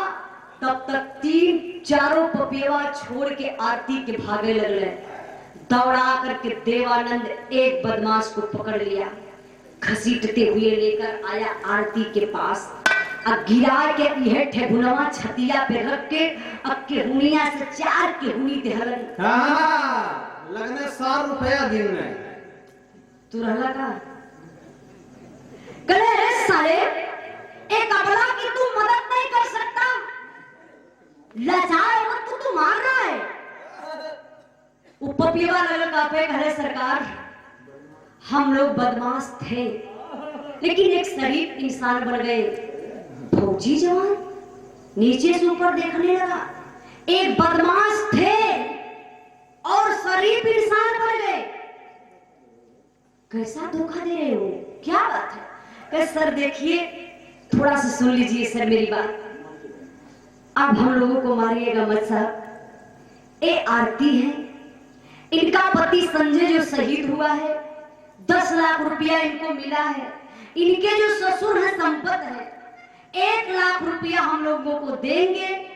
[SPEAKER 1] तब तक 3-4 पपियवा छोड़ के आरती के भागे लगले। दौड़ा करके देवानंद एक बदमाश को पकड़ लिया, घसीटते हुए लेकर आया आरती के पास। अब गिरा के यह ठेगुनवा छतिया पे रख के अब केहुनिया से 4 केहुनी देहलन।
[SPEAKER 2] लगने 100 रुपया दिन में
[SPEAKER 1] तू रहला का कले रे साले, एक अबला की तू मदद नहीं कर सकता, लाचार औरत तू मार रहा है। ऊपर पीवा लगा पे घरे सरकार, हम लोग बदमाश थे लेकिन एक शरीफ इंसान बन गए। फौजी जवान नीचे से ऊपर देखने लगा, एक बदमाश थे और शरीफ इंसान बन गए। कैसा धोखा दे रहे हो, क्या बात है? सर देखिए, थोड़ा सा सुन लीजिए सर मेरी बात। अब हम लोगों को मारिएगा मत साहब। ये आरती है, इनका पति संजय जो शहीद हुआ है, 10 लाख रुपया इनको मिला है। इनके जो ससुर है संपत है, 1 लाख रुपया हम लोगों को देंगे।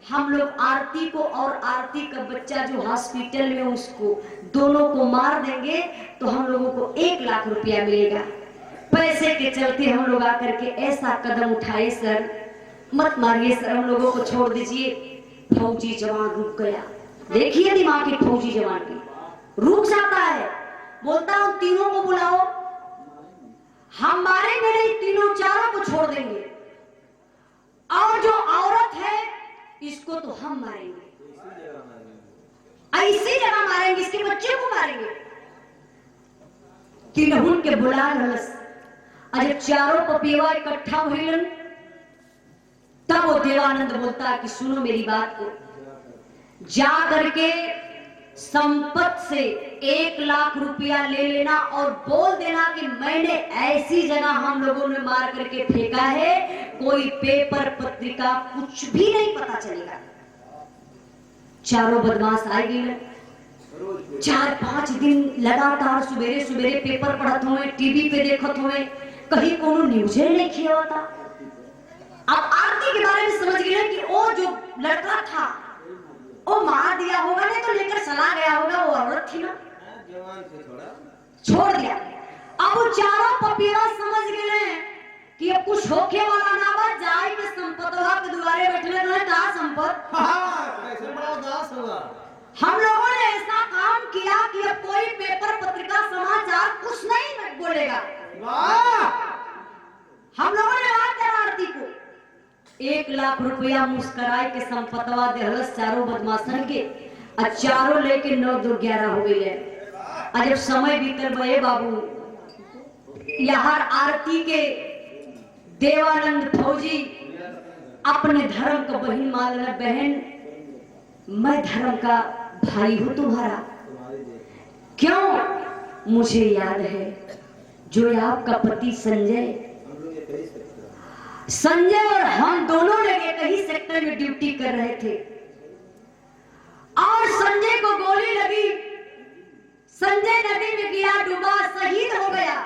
[SPEAKER 1] हम लोग आरती को और आरती का बच्चा जो हॉस्पिटल में, उसको दोनों को मार देंगे तो हम लोगों को 1 लाख रुपया मिलेगा। पैसे के चलते हम लोग आकर के ऐसा कदम उठाए सर, मत मारिए सर, हम लोगों को छोड़ दीजिए। फौजी जवान रुक गया। देखिए दिमाग की फौजी जवान की, रुक जाता है, बोलता हूं तीनों को बुलाओ, हम मारेंगे नहीं, तीनों चारों को छोड़ देंगे, और जो औरत है इसको तो हम मारेंगे, ऐसी जगह मारेंगे, इसके बच्चे को मारेंगे। तीनों के बुला लस, जब चारों पपीवा इकट्ठा हुई तब वो देवानंद बोलता है कि सुनो मेरी बात को, जा करके संपत से 1 लाख रुपया ले लेना और बोल देना कि मैंने ऐसी जगह हम लोगों ने मार करके फेंका है, कोई पेपर पत्रिका कुछ भी नहीं पता चलेगा। चारों बदमाश आ गए। 4-5 दिन लगातार सुबेरे सुबेरे पेपर पढ़त हुए, टीवी पे देखत हुए, कहीं कोनो न्यूज नहीं किया होता। अब आरती के बारे में समझ गए कि वो जो लड़का था वो मार दिया होगा, नहीं तो लेकर चला गया होगा, वो औरत थी ना, जवान थी, थोड़ा छोड़ दिया। अब वो चारों पपीवा समझ गए कि अब कुछ होके वाला ना बा, जाए के संपतवा के दुआरे बैठले रहे ता संपत।
[SPEAKER 2] कैसे बड़ा उदास हुआ।
[SPEAKER 1] हम लोगों ने ऐसा काम किया कि अब कोई पेपर पत्रिका समाचार कुछ नहीं बोलेगा। हम लोगों ने बात करा आरती को, 1 लाख रुपया मुस्कुराए के संपतवा देहलस चारों बदमाशन के, और चारों लेके 9-2-11 हो गई है। जब समय बीतल बे बाबू, यहाँ आरती के देवानंद फौजी अपने धर्म का बहन मान लेना, बहन मैं धर्म का भाई हूं तुम्हारा, क्यों? मुझे याद है जो आपका पति संजय और हम दोनों लगे कहीं सेक्टर में ड्यूटी कर रहे थे और संजय को गोली लगी, संजय नदी में गिरा, डूबा, शहीद हो गया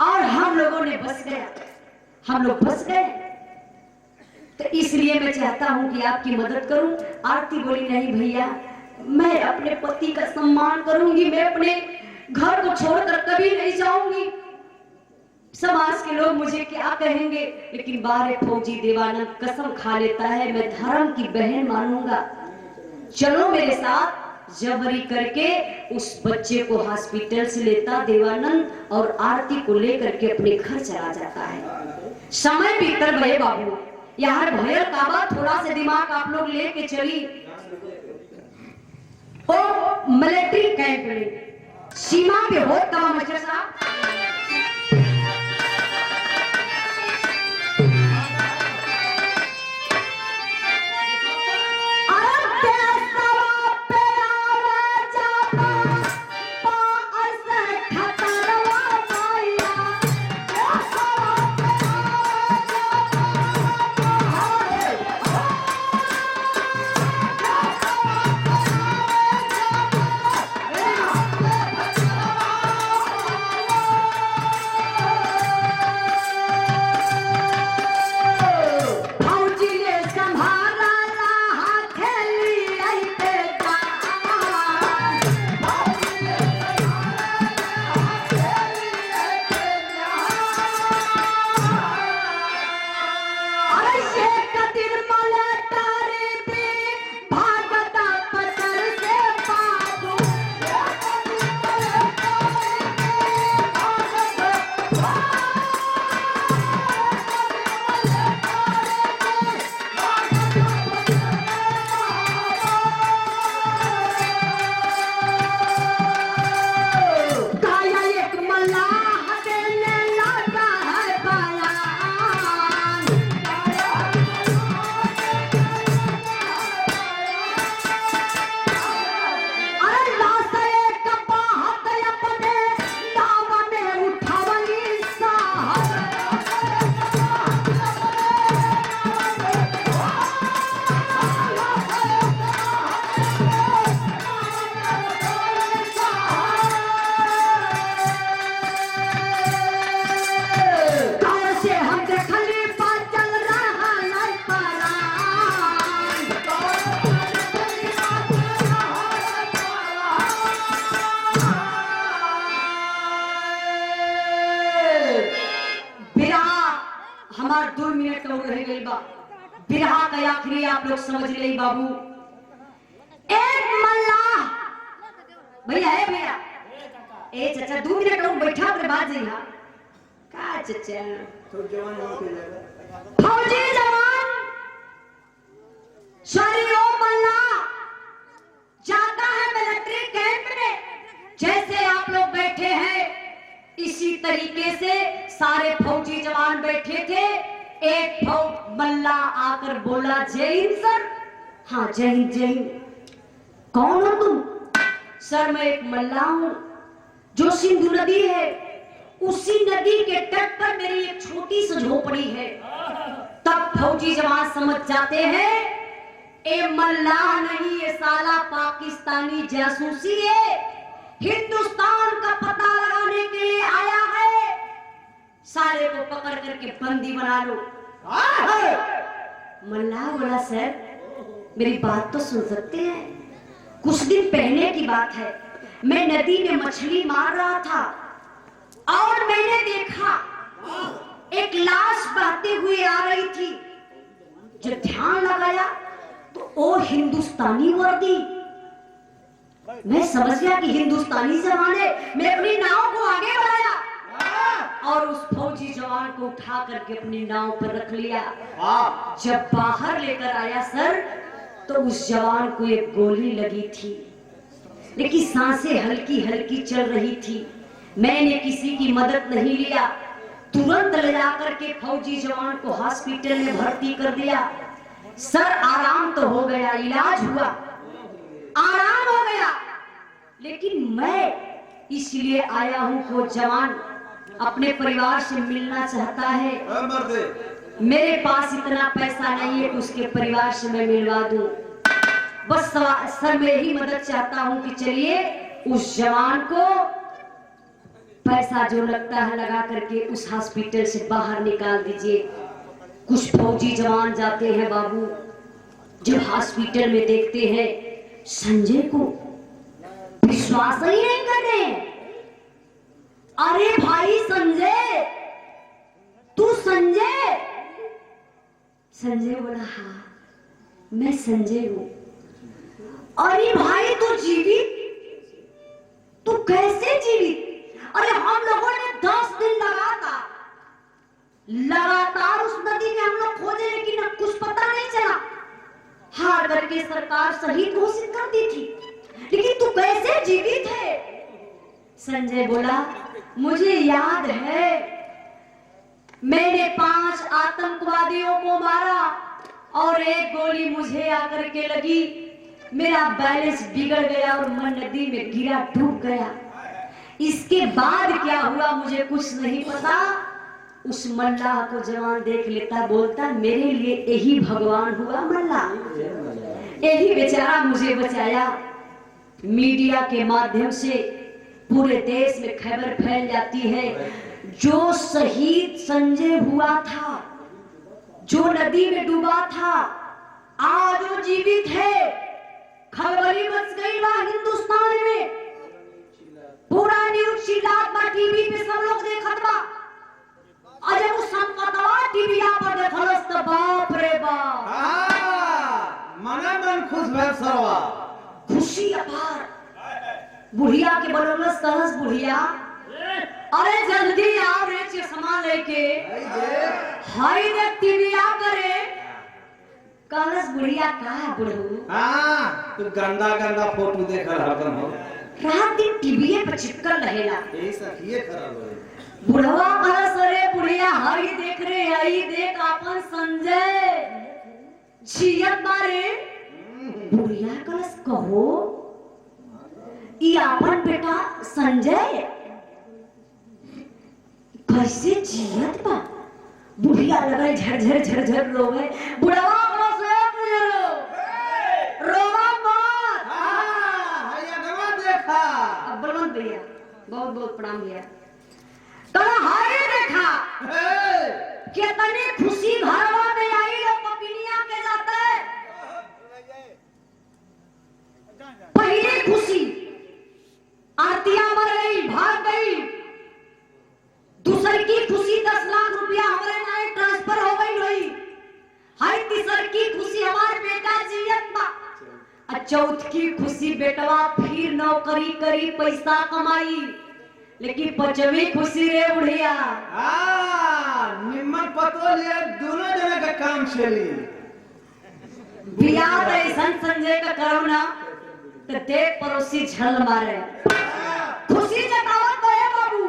[SPEAKER 1] और हम लोगों ने बच गया। हम लोग फंस गए। तो इसलिए मैं चाहता हूं कि आपकी मदद करूं। आरती बोली नहीं भैया, मैं अपने पति का सम्मान करूंगी, मैं अपने घर को छोड़कर कभी नहीं जाऊंगी। समाज के लोग मुझे क्या कहेंगे, लेकिन बारे फौजी देवानंद कसम खा लेता है मैं धर्म की बहन मानूंगा। चलो मेरे साथ। जबरी करके उस बच्चे को हॉस्पिटल से लेता देवानंद और आरती को लेकर के अपने घर चला जाता है। समय बीतर गए बाबू। यार भैया काबा, थोड़ा सा दिमाग आप लोग लेके चली। ओ मिलिट्री कैंप में सीमा पे हो तमाम मास्टर साहब। हमार 2 मिनट और रह गई बा। बिरहा का आखिरी आप लोग समझ ले बाबू। एक मल्लाह भैया है भैया, ए चाचा 2 मिनट और बैठा कर बात जइहा का चाचा।
[SPEAKER 2] तो जवान हो के जाएगा
[SPEAKER 1] फौजी जवान शरीरो मल्लाह जाता है मिलिट्री कैंप में। जैसे आप लोग बैठे हैं इसी तरीके से सारे फौजी जवान बैठे थे। एक मल्लाह आकर बोला जय हिंद सर। हाँ जय हिंद जय हिंद। कौन हो तुम? सर मैं एक मल्लाह हूं। जो सिंधु नदी है उसी नदी के तट पर मेरी एक छोटी सी झोपड़ी है। तब फौजी जवान समझ जाते हैं ए मल्लाह नहीं, ये साला पाकिस्तानी जासूसी है, हिंदुस्तान का पता लगाने के लिए आया है। सारे को पकड़ करके बंदी बना लो। मल्लाह बोला सर मेरी बात तो सुन सकते हैं। कुछ दिन पहले की बात है, मैं नदी में मछली मार रहा था और मैंने देखा एक लाश बहते हुए आ रही थी। जब ध्यान लगाया तो वो हिंदुस्तानी वर्दी। मैं समझ गया कि हिंदुस्तानी जवान है। मैं अपनी नाव को आगे बढ़ाया और उस फौजी जवान को उठा करके अपनी नाव पर रख लिया। जब बाहर लेकर आया सर तो उस जवान को एक गोली लगी थी, लेकिन सांसें हल्की हल्की चल रही थी। मैंने किसी की मदद नहीं लिया, तुरंत ले जाकर के फौजी जवान को हॉस्पिटल में भर्ती कर दिया। सर आराम तो हो गया, इलाज हुआ, आराम हो गया, लेकिन मैं इसलिए आया हूं को जवान अपने परिवार से मिलना चाहता है। मेरे पास इतना पैसा नहीं है कि उसके परिवार से मैं मिलवा दूं। बस सर मैं यही मदद चाहता हूं कि चलिए उस जवान को पैसा जो लगता है लगा करके उस हॉस्पिटल से बाहर निकाल दीजिए। कुछ फौजी जवान जाते हैं बाबू, जब हॉस्पिटल में देखते हैं संजय को, विश्वास ही नहीं करते। अरे भाई संजय, तू संजय? संजय बोला हाँ मैं संजय हूं। अरे भाई तू जीवित? तू कैसे जीवित? अरे हम लोगों ने 10 दिन लगातार उस नदी में हम लोग खोजे, लेकिन अब कुछ पता नहीं चला। हार करके सरकार शहीद घोषित कर दी थी, लेकिन तू कैसे जीवित है? संजय बोला मुझे याद है, मैंने 5 आतंकवादियों को मारा और एक गोली मुझे आकर के लगी, मेरा बैलेंस बिगड़ गया और मैं नदी में गिरा, डूब गया। इसके बाद क्या हुआ मुझे कुछ नहीं पता। उस मल्लाह को जवान देख लेता, बोलता मेरे लिए यही भगवान हुआ मल्लाह, यही बेचारा मुझे बचाया। मीडिया के माध्यम से पूरे देश में खबर फैल जाती है, जो शहीद संजय हुआ था, जो नदी में डूबा था, आज वो जीवित है। खलबली मच गई बा हिंदुस्तान में, पूरा न्यूज चिल्लात बा, टीवी पे सब लोग देखत बा। अजय वो संपतवा टीवीया पर देखलस त बाप रे बाप,
[SPEAKER 2] मन खुश भैल सरवा,
[SPEAKER 1] खुशी अपार। बुढ़िया के बोललस, कहलस बुढ़िया अरे जल्दी आओ रे चश्मा लेके, हाय देख टीवीया करे। कहलस बुढ़िया का है बुढ़ऊ?
[SPEAKER 2] तू गंदा गंदा फोटो देखल हरदम हो,
[SPEAKER 1] रात दिन टीवी पर चिपकल रहेला।
[SPEAKER 2] यही सखिए खराब है।
[SPEAKER 1] बुढ़वा कहलस अरे बुढ़िया हई देख रे, हई देख अपन संजय जियत बारे। बुढ़िया कहलस कहो ई अपन बेटा संजय कैसे जियत बा? बुढ़िया लगे झरझर झरझर रोवे। बुढ़वा कहलस रोवा मत।
[SPEAKER 2] हैया गवा देखा।
[SPEAKER 1] अब बलवंत भैया बहुत बहुत प्रणाम भैया। कल हाय देखा कितनी खुशी घरवा में आई, लोग पपिनिया के जाते। पहली खुशी आरतियां मर गई, भाग गई। दूसरी की खुशी 10 लाख रुपया हमारे नाम ट्रांसफर हो गई रही। हाय तीसरी की खुशी हमारे बेटा जियत बा। और चौथ की खुशी बेटवा फिर नौकरी करी, पैसा कमाई। लेकिन 5वीं खुशी रे बुढ़िया,
[SPEAKER 2] निम्मन पतो ले दोनों जने का काम चली।
[SPEAKER 1] बियाह ऐसा संजय का करो ना तो देख पड़ोसी झल मारे। खुशी जतावत है बाबू,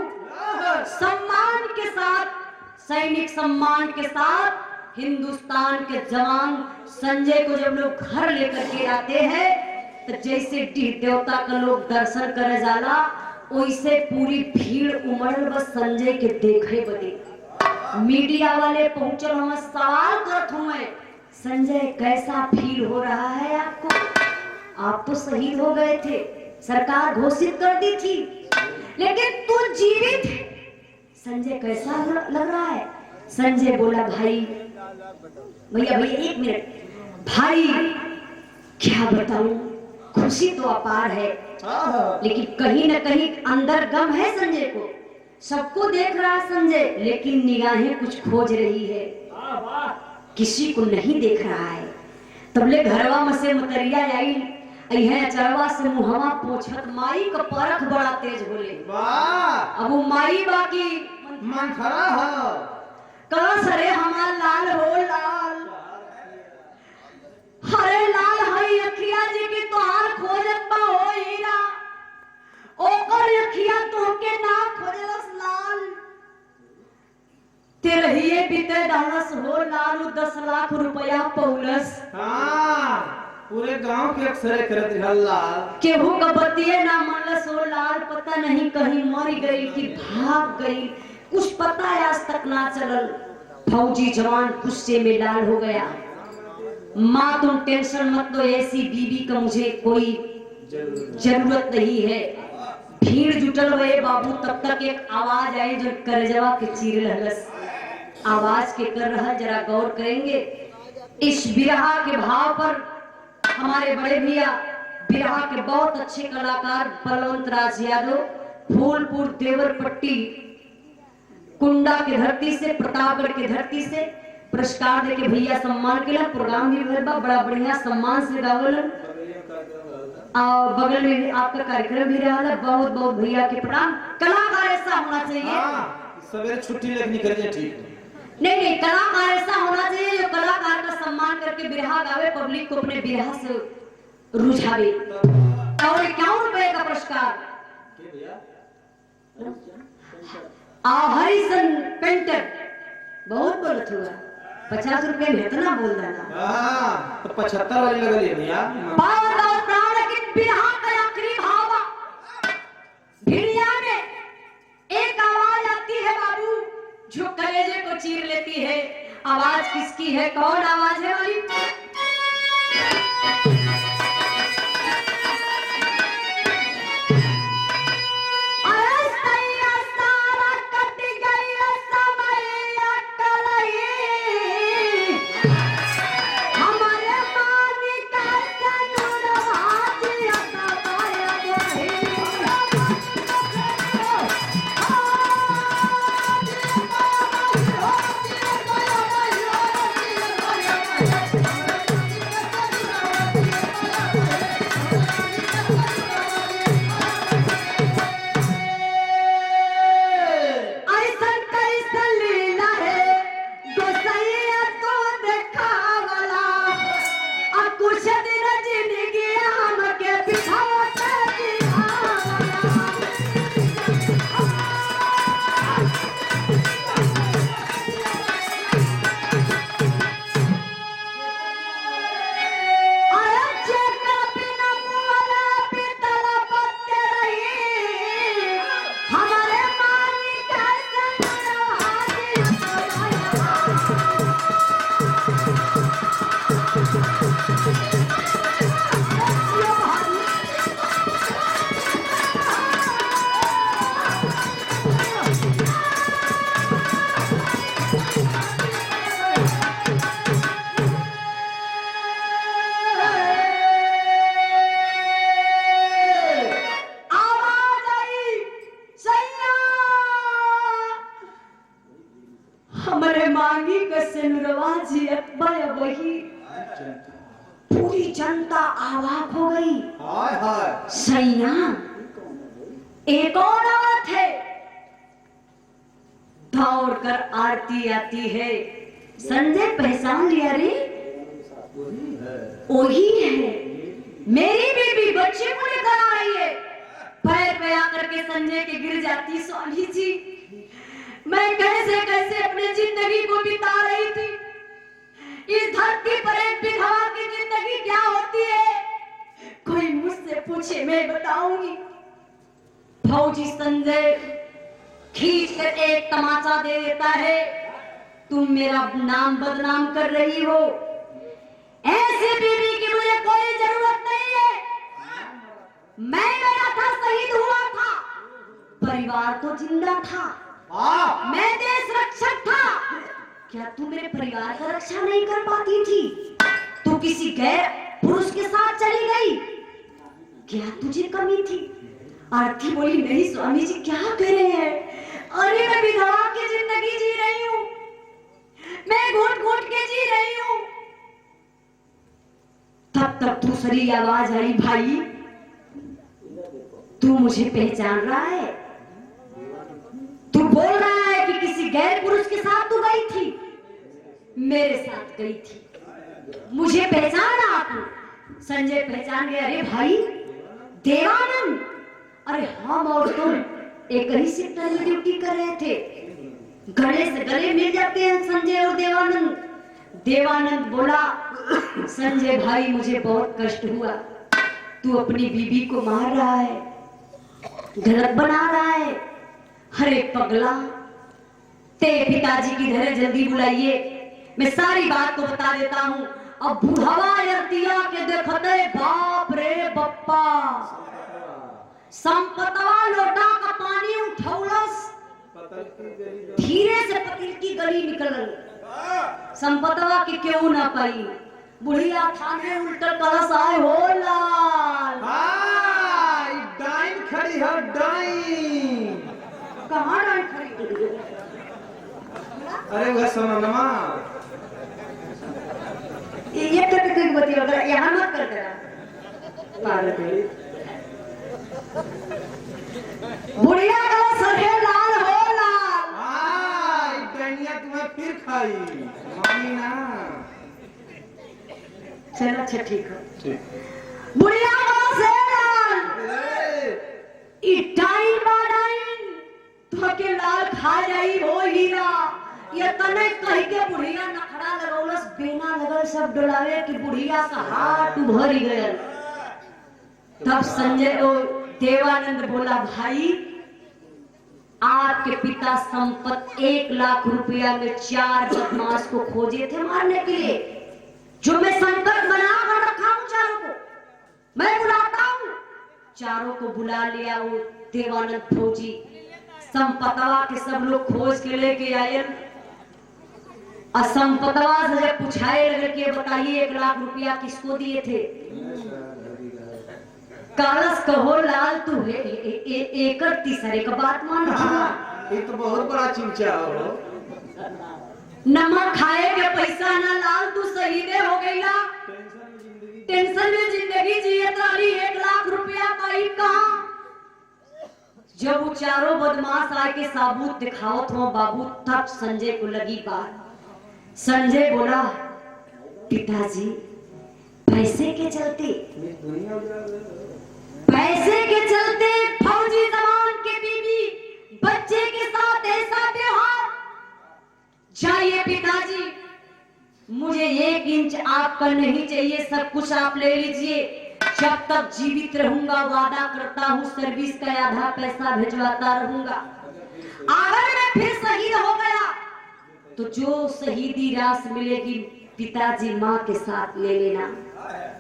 [SPEAKER 1] सम्मान के साथ, सैनिक सम्मान के साथ हिंदुस्तान के जवान संजय को जब लोग घर लेकर के आते हैं तो जैसे देवता का लोग दर्शन करे जाला, वैसे पूरी भीड़ उमड़ल बस संजय के देखे बदे। मीडिया वाले पहुंचल, हम सवाल करत हुए संजय कैसा फील हो रहा है आपको? आप तो शहीद हो गए थे, सरकार घोषित कर दी थी, लेकिन तू जीवित है, संजय कैसा लग रहा है? संजय बोला भाई भैया 1 मिनट भाई, क्या बताऊं, खुशी तो अपार है, लेकिन कहीं न कहीं अंदर गम है संजय को। सबको देख रहा है संजय, लेकिन निगाहें कुछ खोज रही है, किसी को नहीं देख रहा है। तबले घरवा में से मतरिया आई, है चरवा से मुहवा पोछत, माई का परख बड़ा तेज बोले। अब वो माई बाकी
[SPEAKER 2] मन खरा हो,
[SPEAKER 1] कलश रे हमार लाल हो लाल, हरे लाल हई अखिया जी की तोहार खोजत बा हो हीरा, ओकर अखिया तोहके ना खोजलस लाल। तेरहिए बीते डालस हो लाल, 10 लाख रुपया पौलस।
[SPEAKER 2] पूरे गांव के अक्सर करत हल्ला,
[SPEAKER 1] केहू का बतिये ना मनलस हो लाल, पता नहीं कहीं मर गई कि भाग गई, कुछ पता आज तक ना चलल। फौजी जवान गुस्से में लाल हो गया। माँ तुम टेंशन मत लो, ऐसी बीवी का मुझे कोई जरूरत नहीं है। भीड़ जुटल हुए बाबू, तब तक एक आवाज आई जो करजवा के चीर रहलस। आवाज के कर रहा, जरा गौर करेंगे इस बिरहा के भाव पर। हमारे बड़े भैया बिरहा के बहुत अच्छे कलाकार बलवंत राज यादव, फूलपुर देवरपट्टी कुंडा के धरती से, प्रतापगढ़ के धरती से पुरस्कार देके भैया सम्मान के प्रोग्राम भी भरबा, बड़ा बढ़िया सम्मान से गावल। और बगल में आपका कार्यक्रम भी रहा है। बहुत बहुत भैया के प्रणाम। कलाकार ऐसा होना चाहिए,
[SPEAKER 2] सवेरे छुट्टी लेके निकल जाए, ठीक
[SPEAKER 1] नहीं, कलाकार ऐसा होना चाहिए जो कलाकार का सम्मान करके बिरहा गावे, पब्लिक को अपने बिरहा से रुझावे। और 51 रुपए का पुरस्कार हरिसन पेंटर, बहुत बोलत हुआ 50 रुपए में इतना बोल देना।
[SPEAKER 2] तो 75 वाली लगा ले भैया।
[SPEAKER 1] पावर और प्राण के बिरहा का आखिरी भावा भिड़िया में एक आवाज आती है बाबू, जो कलेजे को चीर लेती है। आवाज किसकी है, कौन आवाज है वाली? पूरी जनता अवाक हो गई। सैया एक और औरत है, दौड़कर आरती आती है। संजय पहचान लिया रे, वही है मेरी बीबी, बच्चे को लेकर आ रही है। पैर पे आकर के संजय के गिर जाती, स्वामी जी मैं कैसे कैसे अपनी जिंदगी को बिता रही थी। इस धरती पर एक विधवा की जिंदगी क्या होती है, कोई मुझसे पूछे मैं बताऊंगी। फौजी संजय खींच कर एक तमाचा दे देता है, तुम मेरा नाम बदनाम कर रही हो। ऐसी बीवी की मुझे कोई जरूरत नहीं है। मैं गया था, शहीद हुआ था, परिवार तो जिंदा था, मैं देश रक्षक था। क्या तू मेरे परिवार का रक्षा नहीं कर पाती थी? तू किसी गैर पुरुष के साथ चली गई, क्या तुझे कमी थी? आरती बोली नहीं स्वामी जी क्या कह रहे हैं, अरे मैं विधवा की जिंदगी जी रही हूँ, मैं घुट घुट के जी रही हूँ। तब तक दूसरी आवाज आई, भाई तू मुझे पहचान रहा है? तू बोल रहा है कि किसी गैर पुरुष के साथ तू गई थी? मेरे साथ गई थी, मुझे पहचाना आपने? संजय पहचान गया, अरे भाई देवानंद, अरे हम और तुम एक ही सेक्टर में ड्यूटी कर रहे थे, गले से गले मिल जाते हैं संजय और देवानंद। देवानंद बोला, संजय भाई मुझे बहुत कष्ट हुआ, तू अपनी बीबी को मार रहा है, गलत बना रहा है। अरे पगला, तेरे पिताजी की घर जल्दी बुलाइए, मैं सारी बात को बता देता हूँ। अब बुढ़ावा यर्तिया के देखते बाप रे बप्पा, संपतवा लोटा का पानी उठौलस, धीरे से पतिल की गली निकलल। संपतवा के क्यों ना पाई, बुढ़िया थाने उल्टर कलश आए हो लाल।
[SPEAKER 2] हाय डाइन खड़ी है डाइन।
[SPEAKER 1] कहाँ डाइन खड़ी?
[SPEAKER 2] अरे वह सोनमा
[SPEAKER 1] ये तो बतिया अगर यहाँ मत कर देना पागल है। बुढ़िया कलश है लाल हो लाल।
[SPEAKER 2] हाय डाइनिया तुम्हें फिर खाई मानी ना।
[SPEAKER 1] चलो अच्छा ठीक है।
[SPEAKER 2] ठीक।
[SPEAKER 1] बुढ़िया कलश है लाल। इटाइन बाडाइन तो के लाल खा जाई हो हीरा। ये तने कह के बुढ़िया नखड़ा लगौलस, बेना लगल सब डोलावे कि बुढ़िया का हाथ उभर गया। तब संजय ओ देवानंद बोला, भाई आपके पिता संपत 1 लाख रुपया में 4 बदमाश को खोजे थे मारने के लिए, जो मैं संकट बना कर रखा हूं। चारों को मैं बुलाता हूं। चारों को बुला लिया वो देवानंद फौजी। संपतवा के सब लोग खोज के लेके आए। असंपतवा से पूछाए लगे कि बताइए 1 लाख रुपया किसको दिए थे? कालस कहो लाल तू है एक तीसरे का बात मान रहा।
[SPEAKER 2] ये तो बहुत बड़ा चिंचा हो।
[SPEAKER 1] नमक खाए के पैसा ना लाल तू शहीदे हो गई ना। टेंशन में जिंदगी जिए तारी 1 लाख रुपया पाई कहां? जब वो चारों बदमाश आके साबूत दिखावत हो बाबू, तब संजय को लगी बात। संजय बोला, पिताजी पैसे के चलते फौजी जवान के बीवी बच्चे के साथ ऐसा व्यवहार। जाइए पिताजी, मुझे 1 इंच आपका नहीं चाहिए, सब कुछ आप ले लीजिए। जब तक जीवित रहूंगा वादा करता हूँ सर्विस का आधा पैसा भिजवाता रहूंगा। अगर मैं फिर शहीद हो गया तो जो शहीदी रास मिलेगी पिताजी माँ के साथ ले लेना।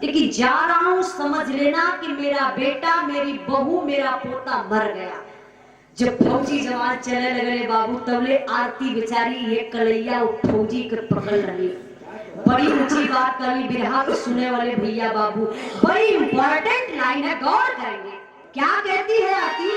[SPEAKER 1] लेकिन जा रहा हूं समझ लेना कि मेरा बेटा, मेरी बहू, मेरा पोता मर गया। जब फौजी जवान चले लगे बाबू, तबले आरती बेचारी ये कलैया फौजी के पकड़ रही। बड़ी ऊंची बात करी, बिरहा को सुने वाले भैया बाबू, बड़ी इंपॉर्टेंट लाइन है, गौर करेंगे। क्या कहती है आरती?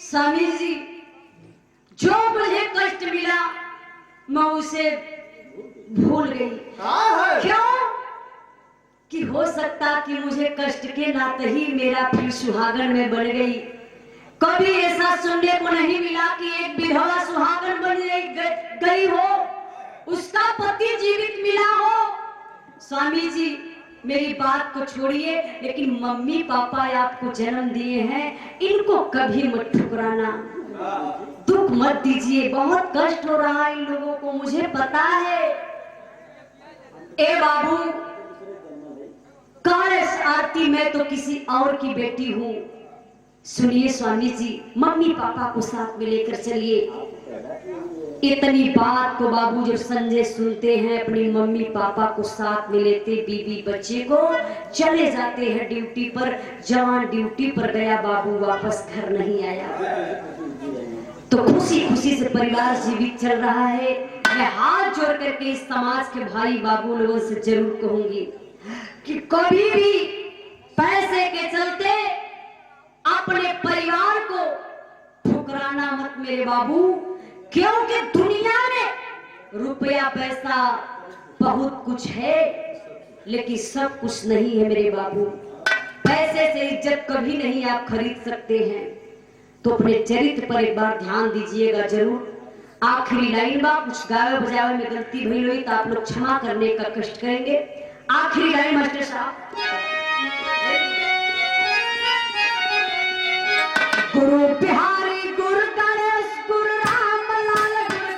[SPEAKER 1] स्वामी जी, जो मुझे कष्ट मिला मैं उसे भूल गई। क्यों? कि हो सकता कि मुझे कष्ट के नाते ही मेरा फिर सुहागन में बन गई। कभी ऐसा सुनने को नहीं मिला कि एक विधवा सुहागन बन गई हो, उसका पति जीवित मिला हो। स्वामी जी मेरी बात को छोड़िए, लेकिन मम्मी पापा आपको जन्म दिए हैं, इनको कभी मत ठुकराना, दुख मत दीजिए। बहुत कष्ट हो रहा है इन लोगों को, मुझे पता है। ए बाबू, कालेश आरती, मैं तो किसी और की बेटी हूँ। सुनिए स्वामी जी, मम्मी पापा को साथ में लेकर चलिए। इतनी बात को बाबू जब संजय सुनते हैं, अपनी मम्मी पापा को साथ में लेते, बीवी बच्चे को चले जाते हैं ड्यूटी पर। जवान ड्यूटी पर गया, बाबू वापस घर नहीं आया। तो खुशी खुशी से परिवार जीवित चल रहा है। मैं हाथ जोड़ करके इस समाज के भाई बाबू लोगों से जरूर कहूंगी कि कभी भी पैसे मेरे बाबू, क्योंकि दुनिया में रुपया पैसा बहुत कुछ है, लेकिन सब कुछ नहीं है मेरे बाबू। पैसे से इज्जत कभी नहीं आप खरीद सकते हैं। तो अपने चरित्र पर एक बार ध्यान दीजिएगा जरूर। आखिरी लाइन में कुछ गावे बजावे में गलती भई हुई तो आप लोग क्षमा करने का कष्ट करेंगे। आखिरी लाइन मास्टर साहब, गुरु बिहारी गुरु गणेश गुरु राम लाल गुरु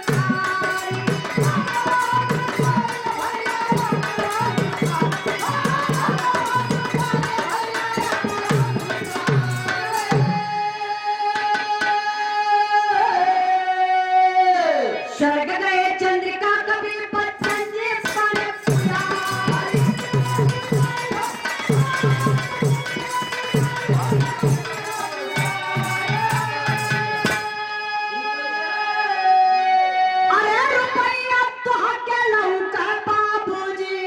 [SPEAKER 1] स्वर्ग गए चंद्रिका कभी बच्चन जी सारे पुजारी। अरे रुपया तो हके लौका बाबूजी,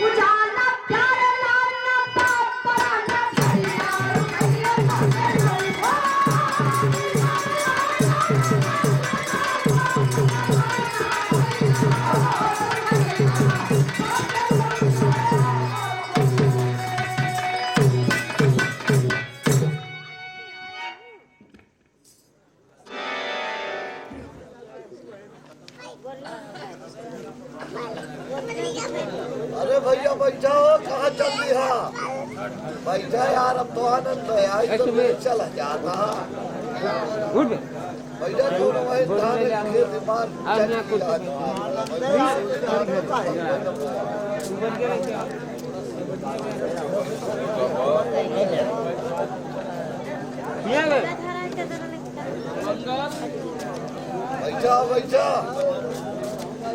[SPEAKER 1] उजाला प्यारे लाल ना बाप पराना भैया, रुपया तो हके लौका।
[SPEAKER 3] अरे भैया बैठा हो, कहाँ चल दिया? बैठा यार, अब तो आनंद है, आई तो मैं चला जाता। बैठा दोनों वही धाने खेत मार चल बैठा बैठा